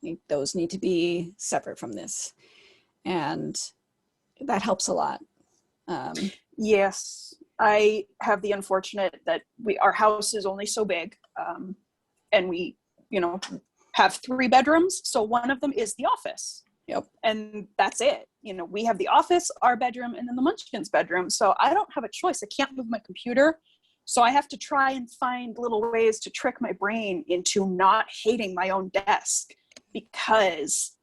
S1: Like, those need to be separate from this. And that helps a lot.
S2: Yes. I have the unfortunate that our house is only so big. And we, you know, have 3 bedrooms. So one of them is the office.
S1: Yep.
S2: And that's it. You know, we have the office, our bedroom, and then the Munchkin's bedroom. So I don't have a choice. I can't move my computer. So I have to try and find little ways to trick my brain into not hating my own desk, because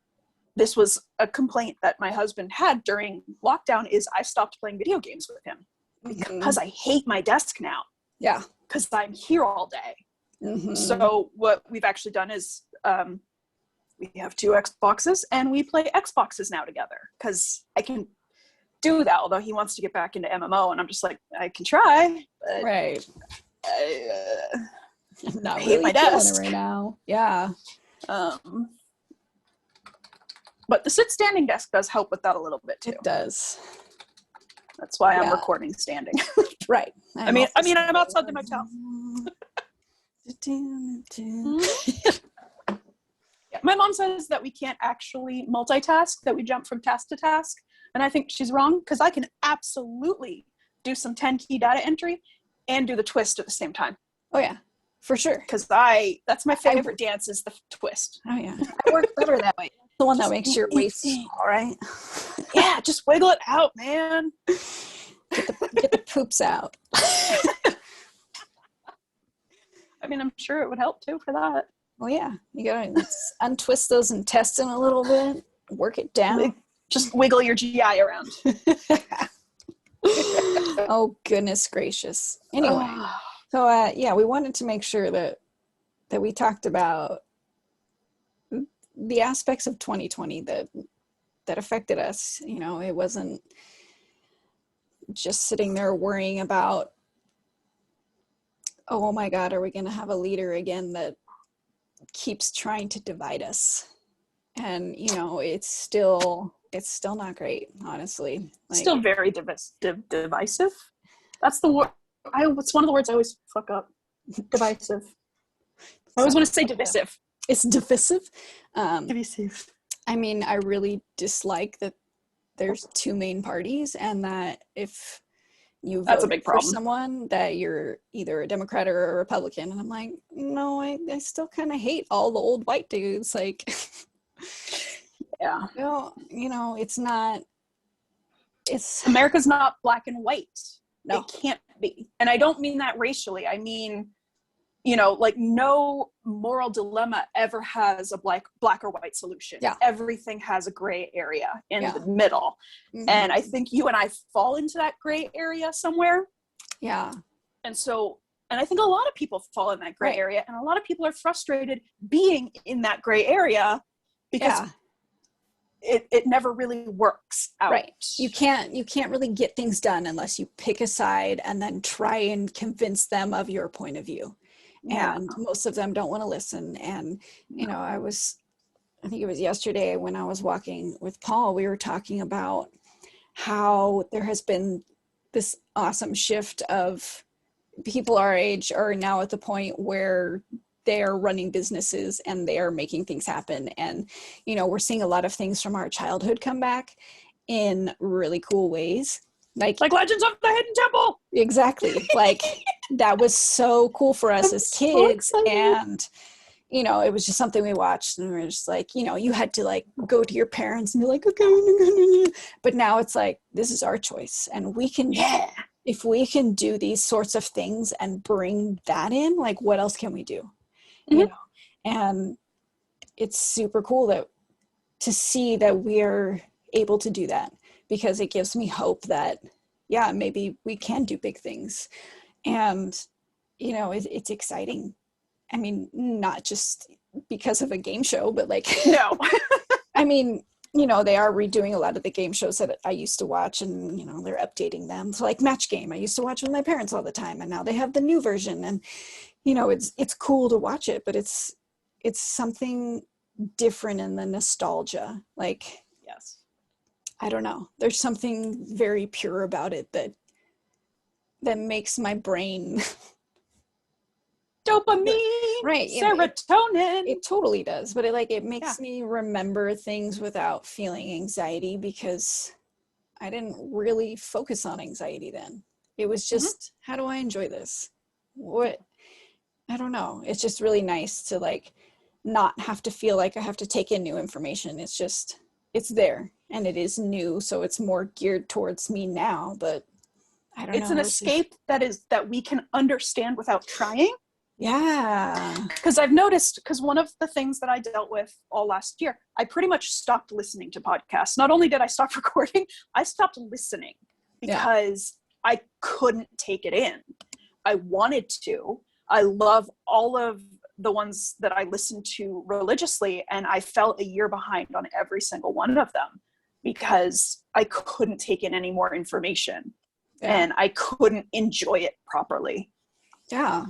S2: this was a complaint that my husband had during lockdown, is I stopped playing video games with him because I hate my desk now.
S1: Yeah.
S2: Because I'm here all day. So what we've actually done is we have 2 Xboxes, and we play Xboxes now together, because I can do that, although he wants to get back into MMO, and I'm just like, I can try, but I hate
S1: really
S2: my desk
S1: right now. Yeah.
S2: But the sit-standing desk does help with that a little bit too.
S1: It does.
S2: That's why I'm recording standing.
S1: Right.
S2: I mean, I'm outside in my towel. My mom says that we can't actually multitask, that we jump from task to task. And I think she's wrong, because I can absolutely do some 10-key data entry and do the twist at the same time.
S1: Oh, yeah, for sure.
S2: Because that's my favorite dance, is the twist.
S1: Oh, yeah. I work better that way. The one that makes your waist all right.
S2: Yeah, just wiggle it out, man.
S1: Get the poops out.
S2: I mean, I'm sure it would help too for that.
S1: Well, yeah, you gotta untwist those intestine a little bit, work it down.
S2: Just wiggle your GI around.
S1: Oh, goodness gracious. Anyway, so yeah, we wanted to make sure that we talked about the aspects of 2020 that affected us. You know, it wasn't just sitting there worrying about, oh my God, are we going to have a leader again that keeps trying to divide us? And, you know, it's still not great, honestly. Like,
S2: still very divisive. That's the word. It's one of the words I always fuck up. Divisive. I always want to say divisive.
S1: It's divisive.
S2: Divisive.
S1: I mean, I really dislike that there's two main parties, and that if you
S2: That's a
S1: vote
S2: big
S1: for
S2: problem.
S1: someone, that you're either a Democrat or a Republican. And I'm like, no, I still kind of hate all the old white dudes. Like,
S2: Yeah.
S1: no, it's not,
S2: America's not black and white.
S1: No.
S2: It can't be. And I don't mean that racially. I mean, like no moral dilemma ever has a black or white solution.
S1: Yeah.
S2: Everything has a gray area in
S1: Yeah.
S2: the middle.
S1: Mm-hmm.
S2: And I think you and I fall into that gray area somewhere.
S1: Yeah.
S2: And I think a lot of people fall in that gray area, and a lot of people are frustrated being in that gray area because it never really works out.
S1: Right. You can't really get things done unless you pick a side and then try and convince them of your point of view.
S2: Yeah.
S1: And most of them don't want to listen. And, I think it was yesterday when I was walking with Paul, we were talking about how there has been this awesome shift of people our age are now at the point where they're running businesses and they're making things happen. And, we're seeing a lot of things from our childhood come back in really cool ways. Like
S2: Legends of the Hidden Temple.
S1: Exactly. Like that was so cool for us as kids.
S2: So
S1: and, it was just something we watched, and we were just like, you had to like go to your parents and be like, okay. But now it's like, this is our choice, and we can, if we can do these sorts of things and bring that in, like what else can we do?
S2: Mm-hmm.
S1: And it's super cool to see that we're able to do that, because it gives me hope that, maybe we can do big things. And, it's exciting. I mean, not just because of a game show, but like,
S2: no,
S1: I mean, they are redoing a lot of the game shows that I used to watch, and, they're updating them. So like Match Game, I used to watch with my parents all the time, and now they have the new version, and, it's cool to watch it, but it's something different in the nostalgia. Like,
S2: yes,
S1: I don't know. There's something very pure about it that makes my brain
S2: dopamine,
S1: right,
S2: serotonin.
S1: It totally does, but it makes me remember things without feeling anxiety, because I didn't really focus on anxiety then. It was just, how do I enjoy this? I don't know. It's just really nice to like not have to feel like I have to take in new information. It's just, it's there, and it is new, so it's more geared towards me now. But I don't know.
S2: It's an escape that we can understand without trying.
S1: Yeah.
S2: Because I've noticed, one of the things that I dealt with all last year, I pretty much stopped listening to podcasts. Not only did I stop recording, I stopped listening because I couldn't take it in. I wanted to. I love all of the ones that I listened to religiously, and I fell a year behind on every single one of them because I couldn't take in any more information and I couldn't enjoy it properly.
S1: Yeah.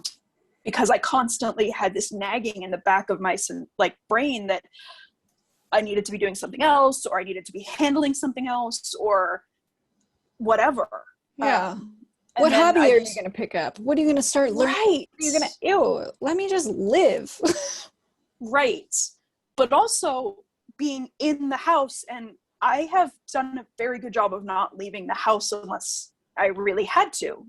S2: Because I constantly had this nagging in the back of my brain that I needed to be doing something else, or I needed to be handling something else, or whatever.
S1: Yeah. What hobby are you going to pick up? What are you going to start learning?
S2: Right.
S1: You're going to, let me just live.
S2: Right. But also being in the house, and I have done a very good job of not leaving the house unless I really had to.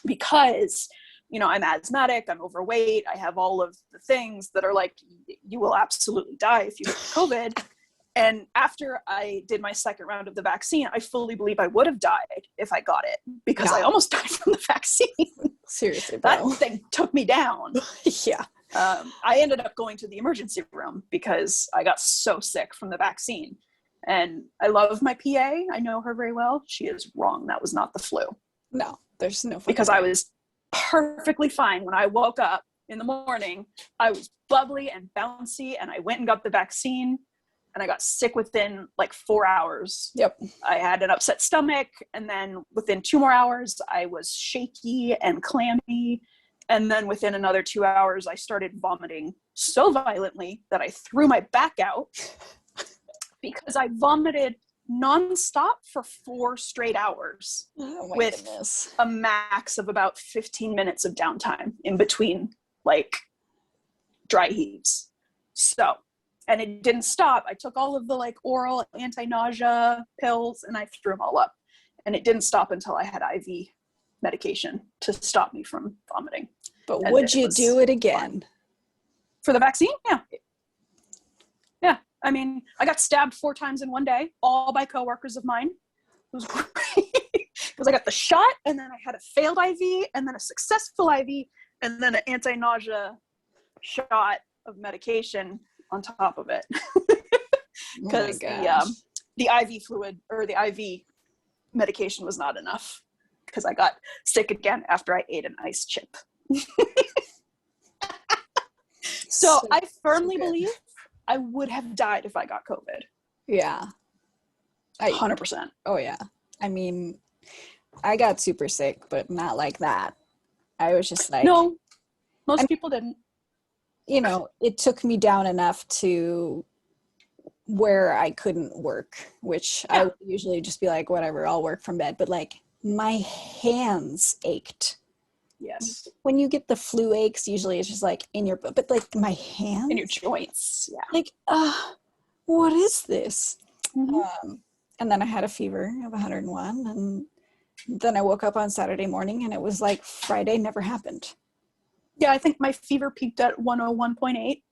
S2: Because I'm asthmatic, I'm overweight, I have all of the things that are like, you will absolutely die if you get COVID. And after I did my second round of the vaccine, I fully believe I would have died if I got it, because I almost died from the vaccine.
S1: Seriously, bro.
S2: That thing took me down.
S1: Yeah.
S2: I ended up going to the emergency room because I got so sick from the vaccine. And I love my PA. I know her very well. She is wrong. That was not the flu.
S1: No, there's no.
S2: Because I was perfectly fine when I woke up in the morning. I was bubbly and bouncy, and I went and got the vaccine, and I got sick within like 4 hours.
S1: Yep.
S2: I had an upset stomach, and then within 2 more hours, I was shaky and clammy. And then within another 2 hours, I started vomiting so violently that I threw my back out because I vomited nonstop for 4 straight hours with a max of about 15 minutes of downtime in between like dry heaves. So, and it didn't stop. I took all of the like oral anti-nausea pills and I threw them all up, and it didn't stop until I had IV medication to stop me from vomiting.
S1: But
S2: And
S1: would you do it again?
S2: For the vaccine? Yeah. Yeah. I mean, I got stabbed 4 times in one day, all by coworkers of mine. It was great. Because I got the shot, and then I had a failed IV, and then a successful IV, and then an anti-nausea shot of medication on top of it. Because the IV fluid, or the IV medication, was not enough. Because I got sick again after I ate an ice chip. So I firmly believe I would have died if I got COVID.
S1: Yeah.
S2: 100%.
S1: Oh, yeah. I mean, I got super sick, but not like that. I was just like...
S2: No, most people didn't.
S1: You know, it took me down enough to where I couldn't work, which I would usually just be like, whatever, I'll work from bed. But like, my hands ached.
S2: Yes.
S1: When you get the flu aches, usually it's just like in your, but like my hands.
S2: In your joints. Yeah.
S1: Like, what is this?
S2: Mm-hmm.
S1: And then I had a fever of 101. And then I woke up on Saturday morning and it was like Friday never happened.
S2: Yeah, I think my fever peaked at 101.8.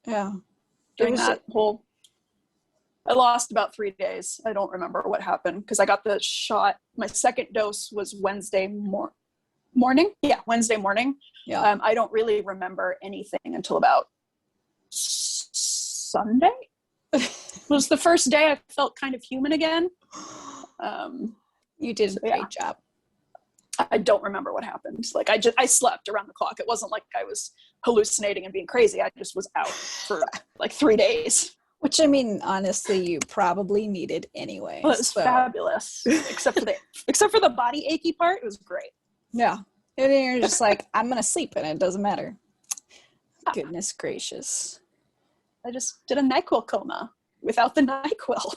S1: Yeah.
S2: During that whole, I lost about 3 days. I don't remember what happened because I got the shot. My second dose was Wednesday morning. Yeah, Wednesday morning.
S1: Yeah.
S2: I don't really remember anything until about Sunday. It was the first day I felt kind of human again.
S1: You did a great job.
S2: I don't remember what happened. Like I slept around the clock. It wasn't like I was hallucinating and being crazy. I just was out for like 3 days.
S1: Which, I mean, honestly, you probably needed anyway.
S2: Well, it was fabulous. except for the body achy part, it was great.
S1: Yeah. And then you're just like, I'm going to sleep and it doesn't matter. Goodness gracious.
S2: I just did a NyQuil coma without the NyQuil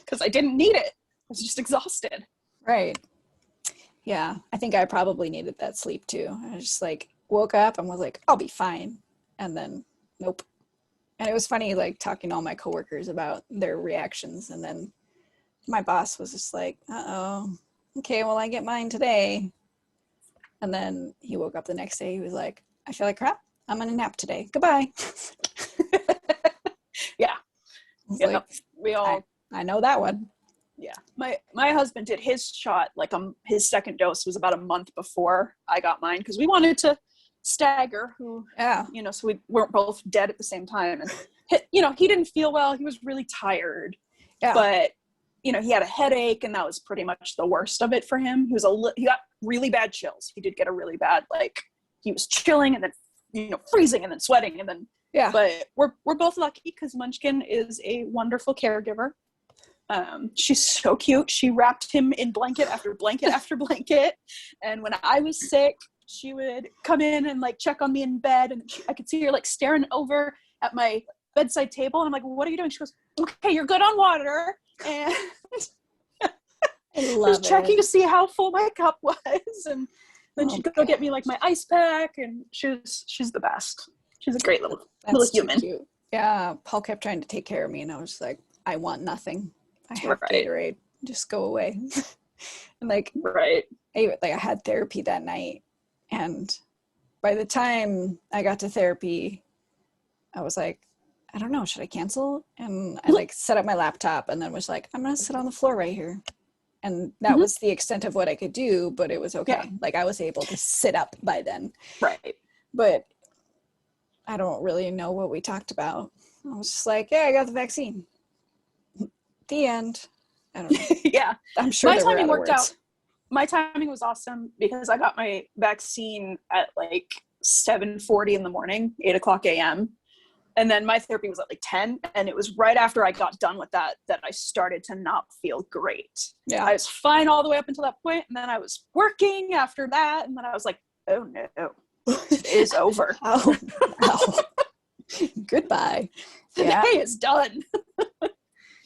S2: because I didn't need it. I was just exhausted.
S1: Right. Yeah. I think I probably needed that sleep too. I just like woke up and was like, I'll be fine. And then, nope. And it was funny, like talking to all my coworkers about their reactions. And then my boss was just like, uh-oh, okay, well, I get mine today. And then he woke up the next day. He was like, I feel like crap. I'm going to nap today. Goodbye.
S2: Yeah. Yeah, like, no, we all.
S1: I know that one.
S2: Yeah. My husband did his shot, like his second dose was about a month before I got mine because we wanted to stagger so we weren't both dead at the same time. And he didn't feel well. He was really tired. Yeah. But he had a headache and that was pretty much the worst of it for him. He got really bad chills. He did get a really bad, like he was chilling and then freezing and then sweating and then but we're both lucky because Munchkin is a wonderful caregiver. She's so cute. She wrapped him in blanket after blanket after blanket. And when I was sick, she would come in and like check on me in bed, and I could see her like staring over at my bedside table. And I'm like, "What are you doing?" She goes, "Okay, you're good on water." And I was checking to see how full my cup was, and then she'd go get me like my ice pack, and she's the best. She's a great little human.
S1: Cute. Yeah, Paul kept trying to take care of me, and I was like, "I want nothing. I have Gatorade. Just go away." And like, I had therapy that night. And by the time I got to therapy, I was like, I don't know, should I cancel? And I like set up my laptop and then was like, I'm going to sit on the floor right here. And that was the extent of what I could do, but it was okay. Yeah. Like I was able to sit up by then.
S2: Right.
S1: But I don't really know what we talked about. I was just like, yeah, I got the vaccine. The end. I don't know.
S2: Yeah.
S1: I'm sure
S2: my timing worked out. My timing was awesome because I got my vaccine at like 7:40 in the morning, 8:00 a.m. And then my therapy was at like 10. And it was right after I got done with that I started to not feel great. Yeah. I was fine all the way up until that point. And then I was working after that. And then I was like, oh no, it is over.
S1: Oh, goodbye.
S2: The day is done.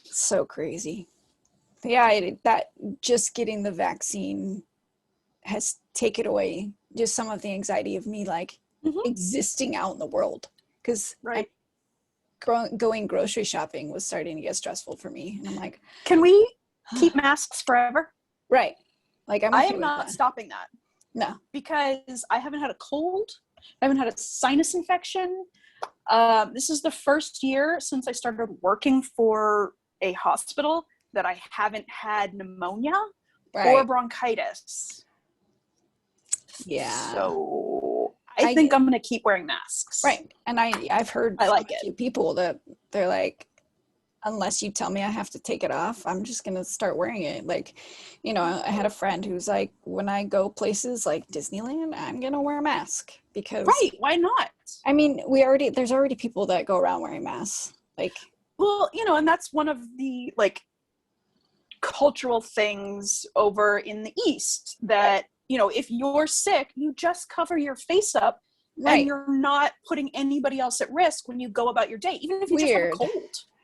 S1: So crazy. Yeah, that just getting the vaccine has taken away just some of the anxiety of me like existing out in the world. Because going grocery shopping was starting to get stressful for me. And I'm like,
S2: can we keep masks forever?
S1: Right. Like,
S2: I am not stopping that.
S1: No.
S2: Because I haven't had a cold. I haven't had a sinus infection. This is the first year since I started working for a hospital that I haven't had pneumonia or bronchitis.
S1: Yeah.
S2: So I think I'm going to keep wearing masks.
S1: Right. And I've heard
S2: I like
S1: a few people that they're like, unless you tell me I have to take it off, I'm just going to start wearing it. Like, you know, I had a friend who's like, when I go places like Disneyland, I'm going to wear a mask because.
S2: Right. Why not?
S1: I mean, there's already people that go around wearing masks. Like,
S2: well, you know, and that's one of the like cultural things over in the East that, you know, if you're sick, you just cover your face up and you're not putting anybody else at risk when you go about your day, even if you just have a cold.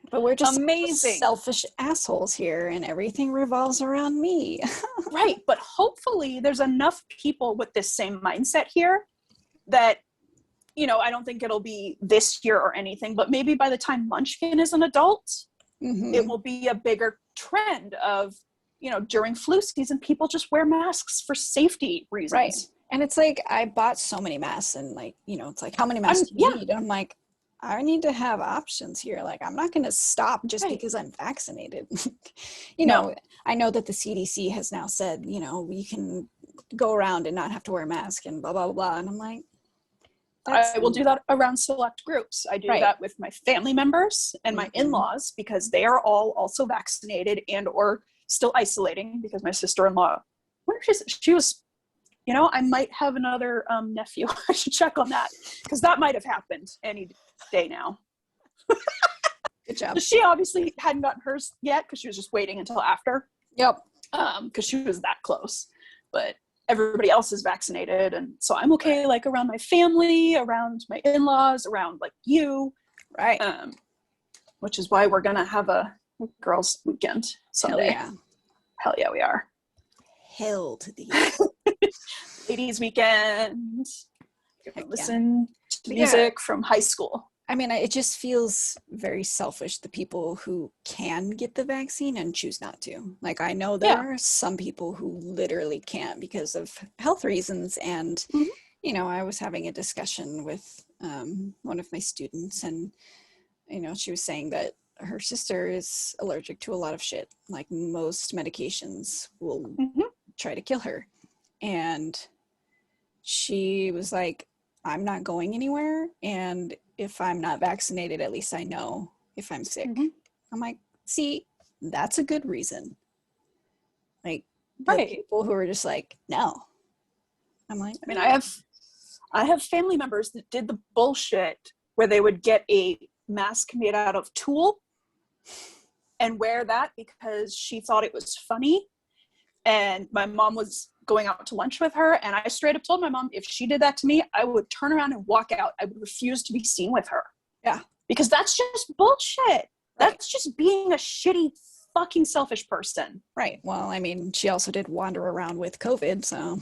S1: But we're just
S2: amazing
S1: selfish assholes here and everything revolves around me.
S2: Right. But hopefully there's enough people with this same mindset here that, you know, I don't think it'll be this year or anything, but maybe by the time Munchkin is an adult, it will be a bigger trend of, you know, during flu season, people just wear masks for safety reasons.
S1: Right. And it's like, I bought so many masks and like, you know, it's like, how many masks do you need? And I'm like, I need to have options here. Like, I'm not going to stop just because I'm vaccinated. You know, I know that the CDC has now said, you know, you can go around and not have to wear a mask and blah, blah, blah. And I'm like,
S2: I will do that around select groups. I do that with my family members and my in-laws because they are all also vaccinated and or still isolating because my sister-in-law, she was, you know, I might have another nephew. I should check on that because that might have happened any day now.
S1: Good job.
S2: She obviously hadn't gotten hers yet because she was just waiting until after.
S1: Yep.
S2: Because she was that close. But everybody else is vaccinated. And so I'm okay, like around my family, around my in-laws, around like you.
S1: Right.
S2: Which is why we're going to have a girls' weekend someday.
S1: Hell yeah.
S2: Hell yeah, we are.
S1: Hell to the
S2: ladies' weekend. Listen to music from high school.
S1: I mean, it just feels very selfish, the people who can get the vaccine and choose not to. Like, I know there are some people who literally can't because of health reasons. And, you know, I was having a discussion with one of my students and, you know, she was saying that her sister is allergic to a lot of shit. Like, most medications will try to kill her. And she was like, I'm not going anywhere. And if I'm not vaccinated, at least I know if I'm sick. I'm like, see, that's a good reason. Like, the people who are just like, no. I'm like,
S2: I mean, I have family members that did the bullshit where they would get a mask made out of tulle and wear that because she thought it was funny. And my mom was going out to lunch with her, and I straight up told my mom, if she did that to me, I would turn around and walk out. I would refuse to be seen with her.
S1: Yeah.
S2: Because that's just bullshit. That's just being a shitty, fucking selfish person.
S1: Right. Well, I mean, she also did wander around with COVID, so.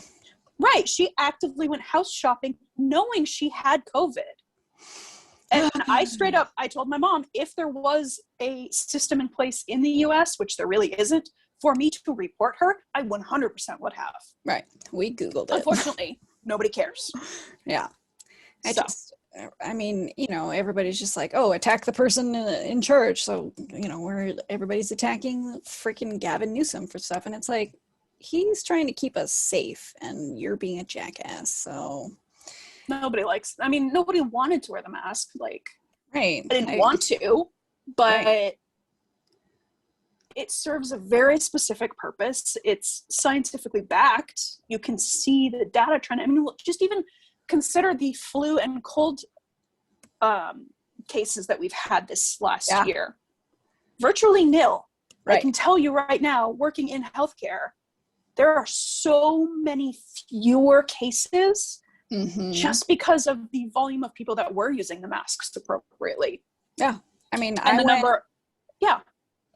S2: Right. She actively went house shopping knowing she had COVID. And I straight up, I told my mom, if there was a system in place in the US, which there really isn't, for me to report her, I 100% would have.
S1: Right. We Googled it.
S2: Unfortunately, nobody cares.
S1: Yeah. I mean, you know, everybody's just like, oh, attack the person in church. So, you know, everybody's attacking freaking Gavin Newsom for stuff. And it's like, he's trying to keep us safe and you're being a jackass. So.
S2: Nobody wanted to wear the mask. Like,
S1: right.
S2: I didn't want to, but it serves a very specific purpose. It's scientifically backed. You can see the data trend. I mean, just even consider the flu and cold cases that we've had this last year. Virtually nil. Right. I can tell you right now, working in healthcare, there are so many fewer cases just because of the volume of people that were using the masks appropriately.
S1: Yeah. I mean,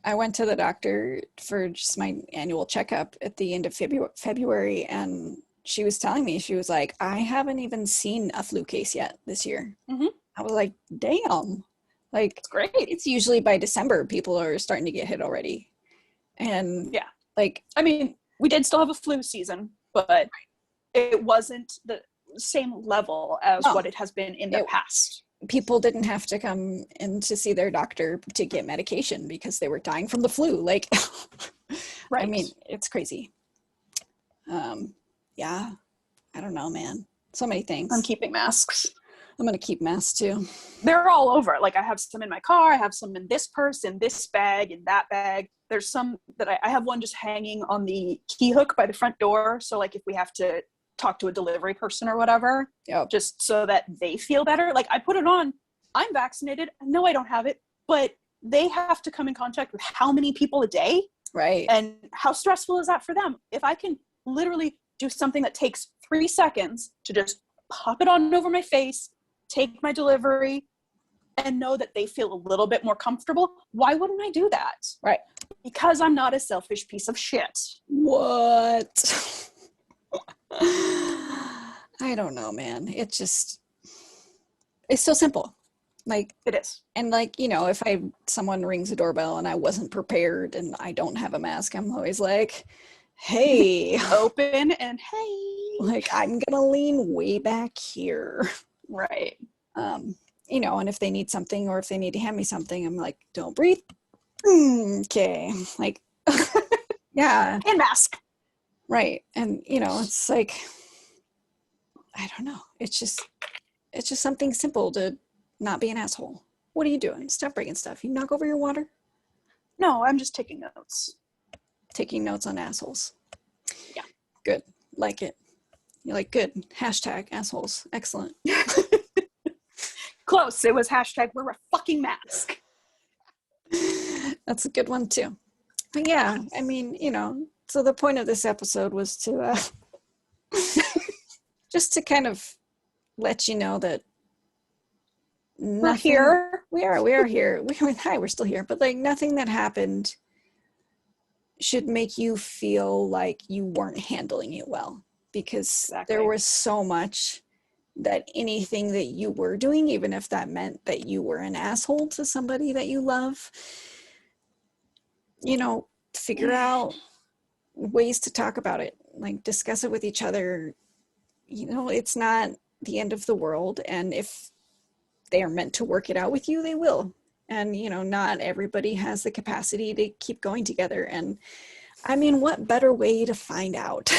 S1: I went to the doctor for just my annual checkup at the end of February, and she was telling me, she was like, I haven't even seen a flu case yet this year. I was like, damn. Like,
S2: it's great.
S1: It's usually by December people are starting to get hit already. And
S2: yeah,
S1: like,
S2: I mean, we did still have a flu season, but it wasn't the same level as what it has been in the past.
S1: People didn't have to come in to see their doctor to get medication because they were dying from the flu. Like,
S2: right.
S1: I mean, it's crazy. Yeah, I don't know, man. So many things.
S2: I'm keeping masks.
S1: I'm going to keep masks too.
S2: They're all over. Like, I have some in my car. I have some in this purse, in this bag, in that bag. There's some that I have one just hanging on the key hook by the front door. So like if we have to talk to a delivery person or whatever, just so that they feel better. Like, I put it on. I'm vaccinated. No, I don't have it, but they have to come in contact with how many people a day?
S1: Right.
S2: And how stressful is that for them? If I can literally do something that takes 3 seconds to just pop it on over my face, take my delivery, and know that they feel a little bit more comfortable, why wouldn't I do that?
S1: Right.
S2: Because I'm not a selfish piece of shit.
S1: What? I don't know, man. It's so simple. Like,
S2: it is.
S1: And like, you know, if someone rings the doorbell and I wasn't prepared and I don't have a mask, I'm always like, hey.
S2: Open and hey.
S1: Like, I'm gonna lean way back here.
S2: Right.
S1: You know, and if they need something or if they need to hand me something, I'm like, don't breathe. Okay. Like, yeah.
S2: And mask.
S1: Right. And, you know, it's like, I don't know. It's just something simple to not be an asshole. What are you doing? Stop breaking stuff. You knock over your water?
S2: No, I'm just taking notes.
S1: Taking notes on assholes.
S2: Yeah.
S1: Good. Like it. You're like, good. Hashtag assholes. Excellent.
S2: Close. It was hashtag wear a fucking mask.
S1: That's a good one too. But yeah, I mean, you know, so the point of this episode was to just to kind of let you know that
S2: we're here.
S1: We are here. We're still here. But like, nothing that happened should make you feel like you weren't handling it well, because there was so much that anything that you were doing, even if that meant that you were an asshole to somebody that you love, you know, figure out ways to talk about it, like discuss it with each other. You know, it's not the end of the world. And if they are meant to work it out with you, they will. And, you know, not everybody has the capacity to keep going together. And I mean, what better way to find out?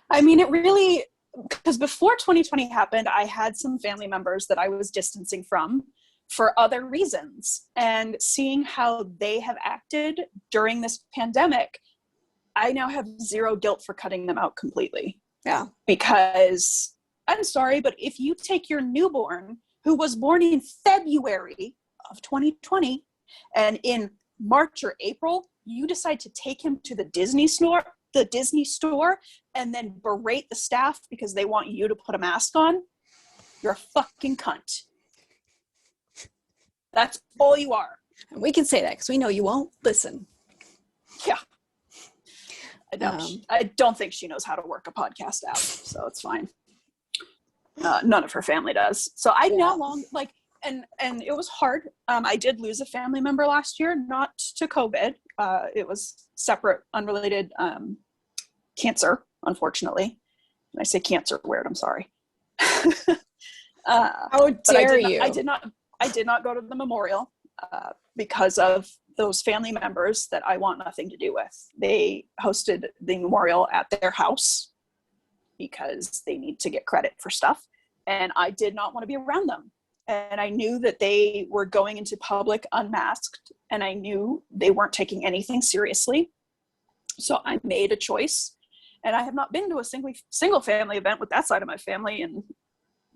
S2: I mean, it really, because before 2020 happened, I had some family members that I was distancing from for other reasons. And seeing how they have acted during this pandemic, I now have zero guilt for cutting them out completely.
S1: Yeah.
S2: Because I'm sorry, but if you take your newborn who was born in February of 2020 and in March or April, you decide to take him to the Disney store, and then berate the staff because they want you to put a mask on, you're a fucking cunt. That's all you are.
S1: And we can say that because we know you won't listen.
S2: Yeah. I don't think she knows how to work a podcast out, so it's fine. None of her family does. So I now and it was hard. I did lose a family member last year, not to COVID. It was separate, unrelated cancer, unfortunately. When I say cancer weird, I'm sorry.
S1: How dare you?
S2: I did not go to the memorial because of those family members that I want nothing to do with. They hosted the memorial at their house because they need to get credit for stuff. And I did not want to be around them. And I knew that they were going into public unmasked, and I knew they weren't taking anything seriously. So I made a choice, and I have not been to a single family event with that side of my family in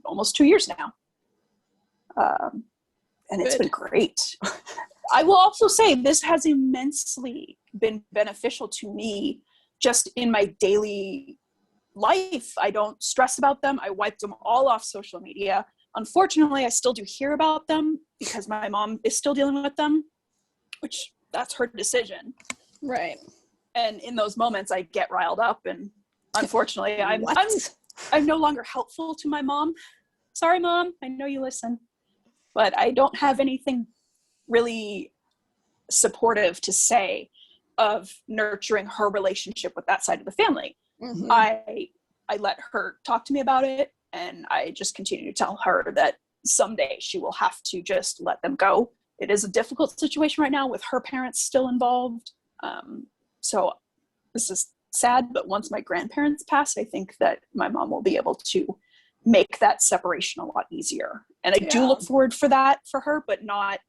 S2: almost 2 years now. And it's been great. I will also say this has immensely been beneficial to me just in my daily life. I don't stress about them. I wiped them all off social media. Unfortunately, I still do hear about them because my mom is still dealing with them, which that's her decision.
S1: Right.
S2: And in those moments, I get riled up, and unfortunately, I'm no longer helpful to my mom. Sorry, Mom. I know you listen. but I don't have anything really supportive to say of nurturing her relationship with that side of the family.
S1: Mm-hmm.
S2: I let her talk to me about it, and I just continue to tell her that someday she will have to just let them go. It is a difficult situation right now with her parents still involved. So this is sad, but once my grandparents pass, I think that my mom will be able to make that separation a lot easier. And I do look forward for that for her, but not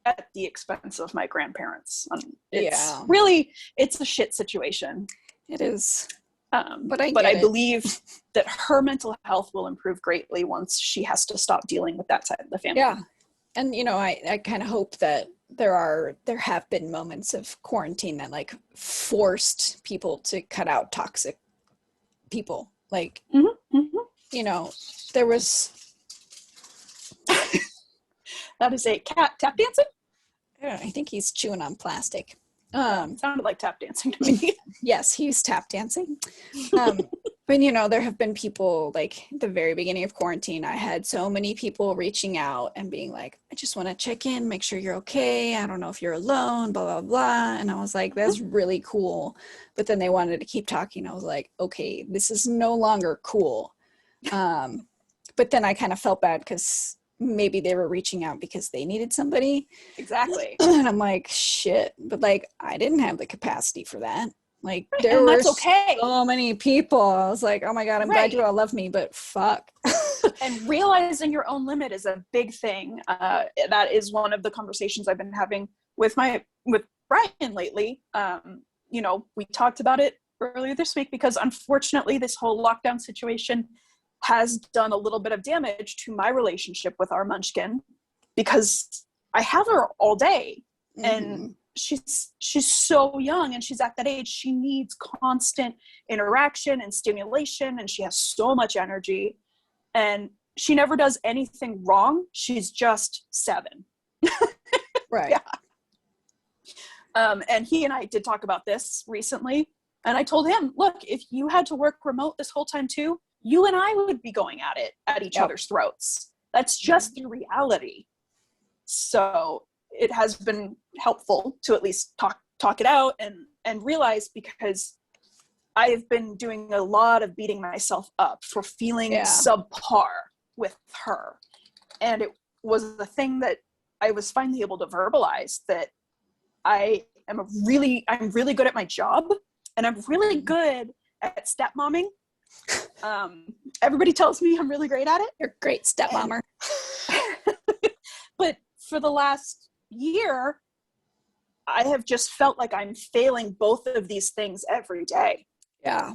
S2: at the expense of my grandparents. It's a shit situation.
S1: It is.
S2: But I believe that her mental health will improve greatly once she has to stop dealing with that side of the family.
S1: Yeah. And, you know, I kind of hope that there have been moments of quarantine that like forced people to cut out toxic people. Like, you know, there was.
S2: That is a cat tap dancing?
S1: Yeah, I think he's chewing on plastic.
S2: Sounded like tap dancing to me.
S1: Yes, he's tap dancing. But, you know, there have been people, like, the very beginning of quarantine, I had so many people reaching out and being like, I just want to check in, make sure you're okay. I don't know if you're alone, blah, blah, blah. And I was like, that's really cool. But then they wanted to keep talking. I was like, okay, this is no longer cool. But then I kind of felt bad because maybe they were reaching out because they needed somebody.
S2: Exactly.
S1: And I'm like, shit. But, like, I didn't have the capacity for that. Like, there
S2: were
S1: okay. So many people. I was like, oh my God, I'm glad you all love me, but fuck.
S2: And realizing your own limit is a big thing. That is one of the conversations I've been having with Brian lately. You know, we talked about it earlier this week because unfortunately this whole lockdown situation has done a little bit of damage to my relationship with our munchkin because I have her all day and she's so young and she's at that age. She needs constant interaction and stimulation and she has so much energy and she never does anything wrong. She's just 7.
S1: Right.
S2: Yeah. And he and I did talk about this recently and I told him, look, if you had to work remote this whole time too, you and I would be going at it at each other's throats. That's just the reality. So it has been helpful to at least talk it out and realize because I've been doing a lot of beating myself up for feeling subpar with her. And it was the thing that I was finally able to verbalize that I'm really good at my job and I'm really good at stepmomming. Everybody tells me I'm really great at it.
S1: You're a great stepmommer.
S2: But for the last year, I have just felt like I'm failing both of these things every day.
S1: Yeah.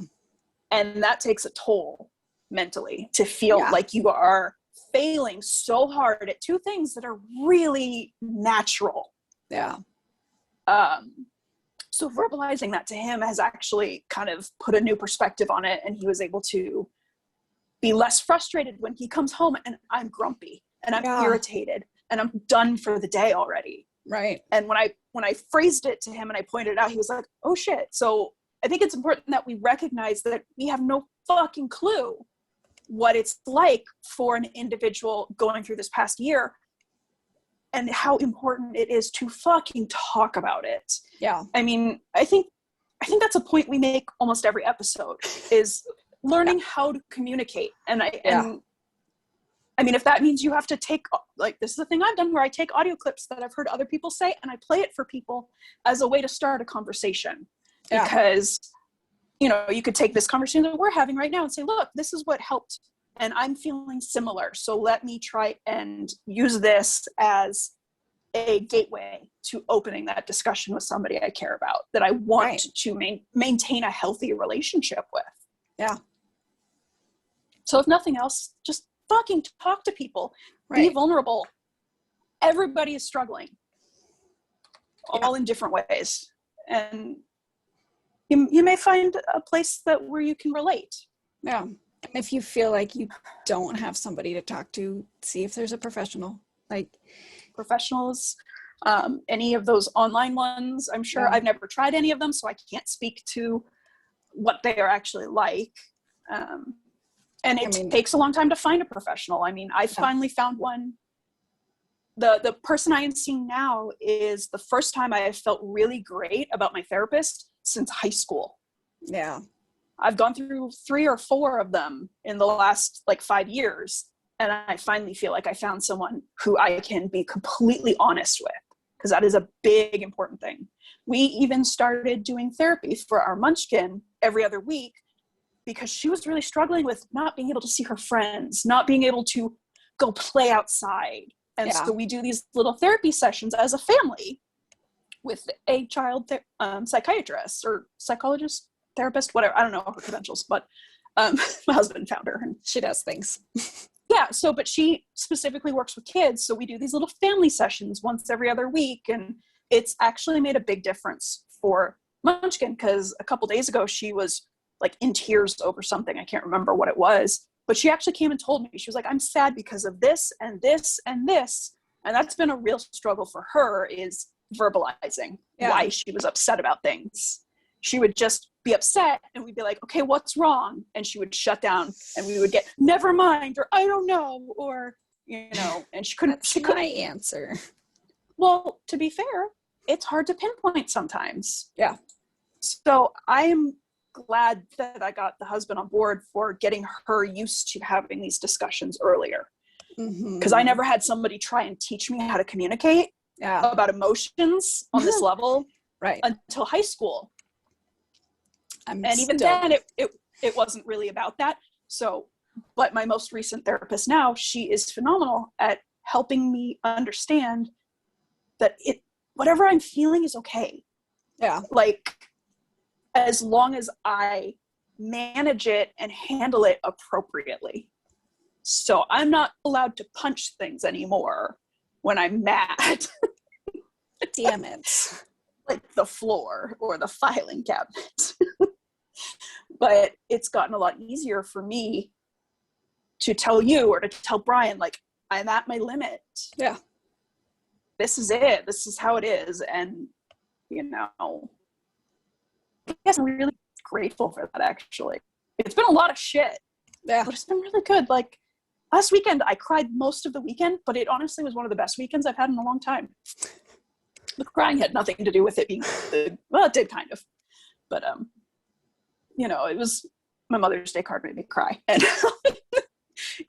S2: And that takes a toll mentally to feel like you are failing so hard at 2 things that are really natural.
S1: Yeah.
S2: So verbalizing that to him has actually kind of put a new perspective on it. And he was able to be less frustrated when he comes home and I'm grumpy and I'm irritated and I'm done for the day already.
S1: Right.
S2: And when I phrased it to him and I pointed it out, he was like, oh shit. So I think it's important that we recognize that we have no fucking clue what it's like for an individual going through this past year and how important it is to fucking talk about it.
S1: Yeah.
S2: I mean, I think that's a point we make almost every episode is learning how to communicate. And I mean, if that means you have to take, like, this is the thing I've done where I take audio clips that I've heard other people say and I play it for people as a way to start a conversation. Yeah. Because, you know, you could take this conversation that we're having right now and say, look, this is what helped and I'm feeling similar. So let me try and use this as a gateway to opening that discussion with somebody I care about, that I want to maintain a healthy relationship with.
S1: Yeah.
S2: So if nothing else, just fucking talk to people. Be vulnerable. Everybody is struggling. All in different ways. And you may find a place where you can relate.
S1: Yeah. And if you feel like you don't have somebody to talk to, see if there's a professional. Like
S2: professionals, any of those online ones. I'm sure I've never tried any of them, so I can't speak to what they are actually like. And it takes a long time to find a professional. I mean, I finally found one the person I am seeing now is the first time I have felt really great about my therapist since high school.
S1: Yeah.
S2: I've gone through 3 or 4 of them in the last like 5 years. And I finally feel like I found someone who I can be completely honest with, because that is a big, important thing. We even started doing therapy for our munchkin every other week because she was really struggling with not being able to see her friends, not being able to go play outside. And so we do these little therapy sessions as a family with a child psychiatrist or psychologist, therapist, whatever. I don't know her credentials, but my husband found her and
S1: she does things.
S2: Yeah, so, but she specifically works with kids, so we do these little family sessions once every other week, and it's actually made a big difference for Munchkin, because a couple days ago she was like in tears over something. I can't remember what it was, but she actually came and told me. She was like, I'm sad because of this and this and this, and that's been a real struggle for her, is verbalizing why she was upset about things. She would just be upset and we'd be like, okay, what's wrong? And she would shut down and we would get, never mind, or I don't know, or, you know, and she couldn't.
S1: That's my answer.
S2: Well, to be fair, it's hard to pinpoint sometimes.
S1: Yeah.
S2: So I am glad that I got the husband on board for getting her used to having these discussions earlier. Because I never had somebody try and teach me how to communicate about emotions on this level until high school. And even then it wasn't really about that. So, but my most recent therapist now, she is phenomenal at helping me understand that whatever I'm feeling is okay.
S1: Yeah.
S2: Like, as long as I manage it and handle it appropriately. So I'm not allowed to punch things anymore when I'm mad.
S1: Damn it.
S2: Like the floor or the filing cabinet. But it's gotten a lot easier for me to tell you or to tell Brian, like, I'm at my limit.
S1: Yeah.
S2: This is it. This is how it is. And, you know, I guess I'm really grateful for that, actually. It's been a lot of shit.
S1: Yeah.
S2: But it's been really good. Like, last weekend, I cried most of the weekend, but it honestly was one of the best weekends I've had in a long time. The crying had nothing to do with it being well, it did kind of. But, you know, it was my Mother's Day card made me cry. And,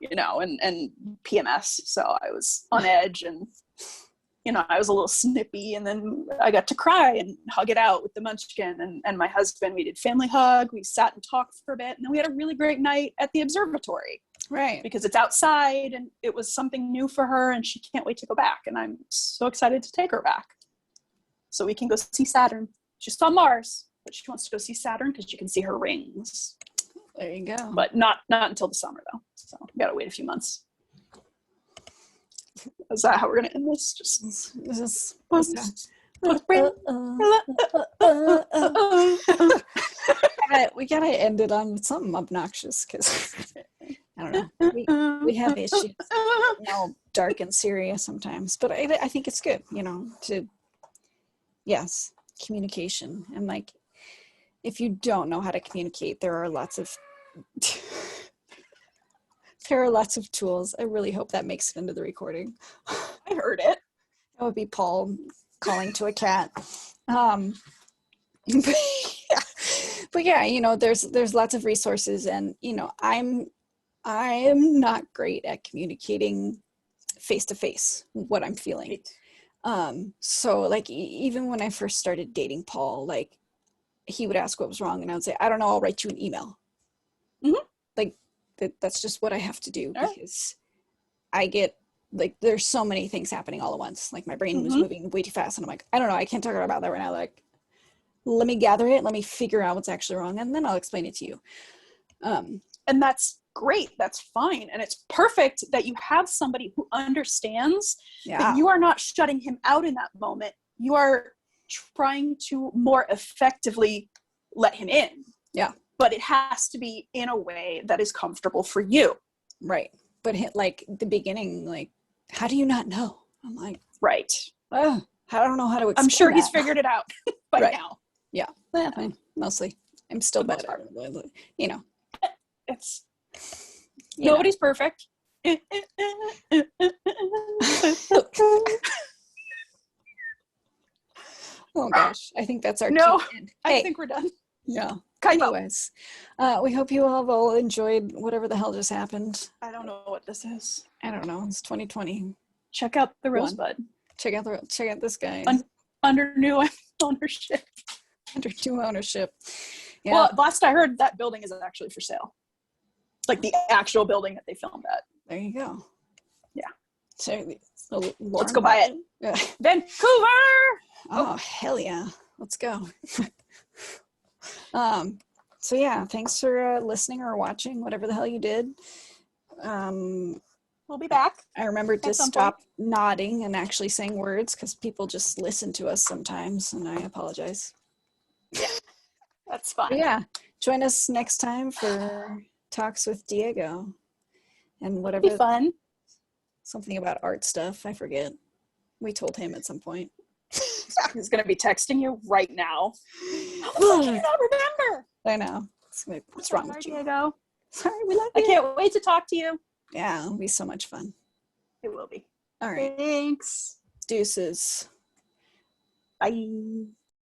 S2: you know, and PMS. So I was on edge and, you know, I was a little snippy, and then I got to cry and hug it out with the munchkin and my husband. We did family hug. We sat and talked for a bit, and then we had a really great night at the observatory.
S1: Right. Because
S2: it's outside and it was something new for her and she can't wait to go back. And I'm so excited to take her back so we can go see Saturn. She saw Mars, but she wants to go see Saturn because she can see her rings.
S1: There you go.
S2: But not until the summer though. So we gotta wait a few months. Is that how we're gonna end this?
S1: We gotta end it on something obnoxious because I don't know. We have issues, you know, dark and serious sometimes, but I think it's good, you know, communication. And like, if you don't know how to communicate, there are lots of tools. I really hope that makes it into the recording.
S2: I heard it.
S1: That would be Paul calling to a cat. But yeah, you know, there's lots of resources, and you know, I am not great at communicating face to face what I'm feeling. So like even when I first started dating Paul, like he would ask what was wrong, and I would say, I don't know, I'll write you an email. Like that's just what I have to do because I get like there's so many things happening all at once. Like my brain was moving way too fast, and I'm like, I don't know, I can't talk about that right now. Like, let me gather it, let me figure out what's actually wrong, and then I'll explain it to you.
S2: And that's great, that's fine, and it's perfect that you have somebody who understands that you are not shutting him out in that moment. You are trying to more effectively let him in. Yeah. But it has to be in a way that is comfortable for you.
S1: Right. But like the beginning, like, how do you not know? I'm like,
S2: right.
S1: Oh, I don't know how to explain
S2: I'm sure
S1: that.
S2: He's figured it out by now.
S1: Yeah. Well, mostly. I'm still better. You know.
S2: It's nobody's perfect.
S1: I think that's our
S2: No,
S1: cute end.
S2: I think we're done.
S1: Yeah.
S2: Kind of.
S1: Anyways, we hope you all have all enjoyed whatever the hell just happened.
S2: I don't know what this is.
S1: I don't know. It's 2020.
S2: Check out the Rosebud.
S1: Check out this guy.
S2: Under new ownership.
S1: Under new ownership. Yeah.
S2: Well, last I heard, that building is actually for sale. Like the actual building that they filmed at.
S1: There you go.
S2: Yeah.
S1: So
S2: let's go buy it.
S1: Yeah.
S2: Vancouver!
S1: Oh, hell yeah. Let's go. So yeah, thanks for listening or watching, whatever the hell you did.
S2: We'll be back.
S1: I remembered to stop nodding and actually saying words because people just listen to us sometimes, and I apologize.
S2: Yeah, that's fine.
S1: But yeah, join us next time for Talks with Diego and whatever.
S2: It'll be fun.
S1: Something about art stuff. I forget. We told him at some point.
S2: He's going to be texting you right now. How the fuck do you not remember?
S1: I know. What's wrong with you?
S2: Diego.
S1: Sorry, we love you.
S2: I can't wait to talk to you.
S1: Yeah, it'll be so much fun.
S2: It will be.
S1: All right.
S2: Thanks.
S1: Deuces.
S2: Bye.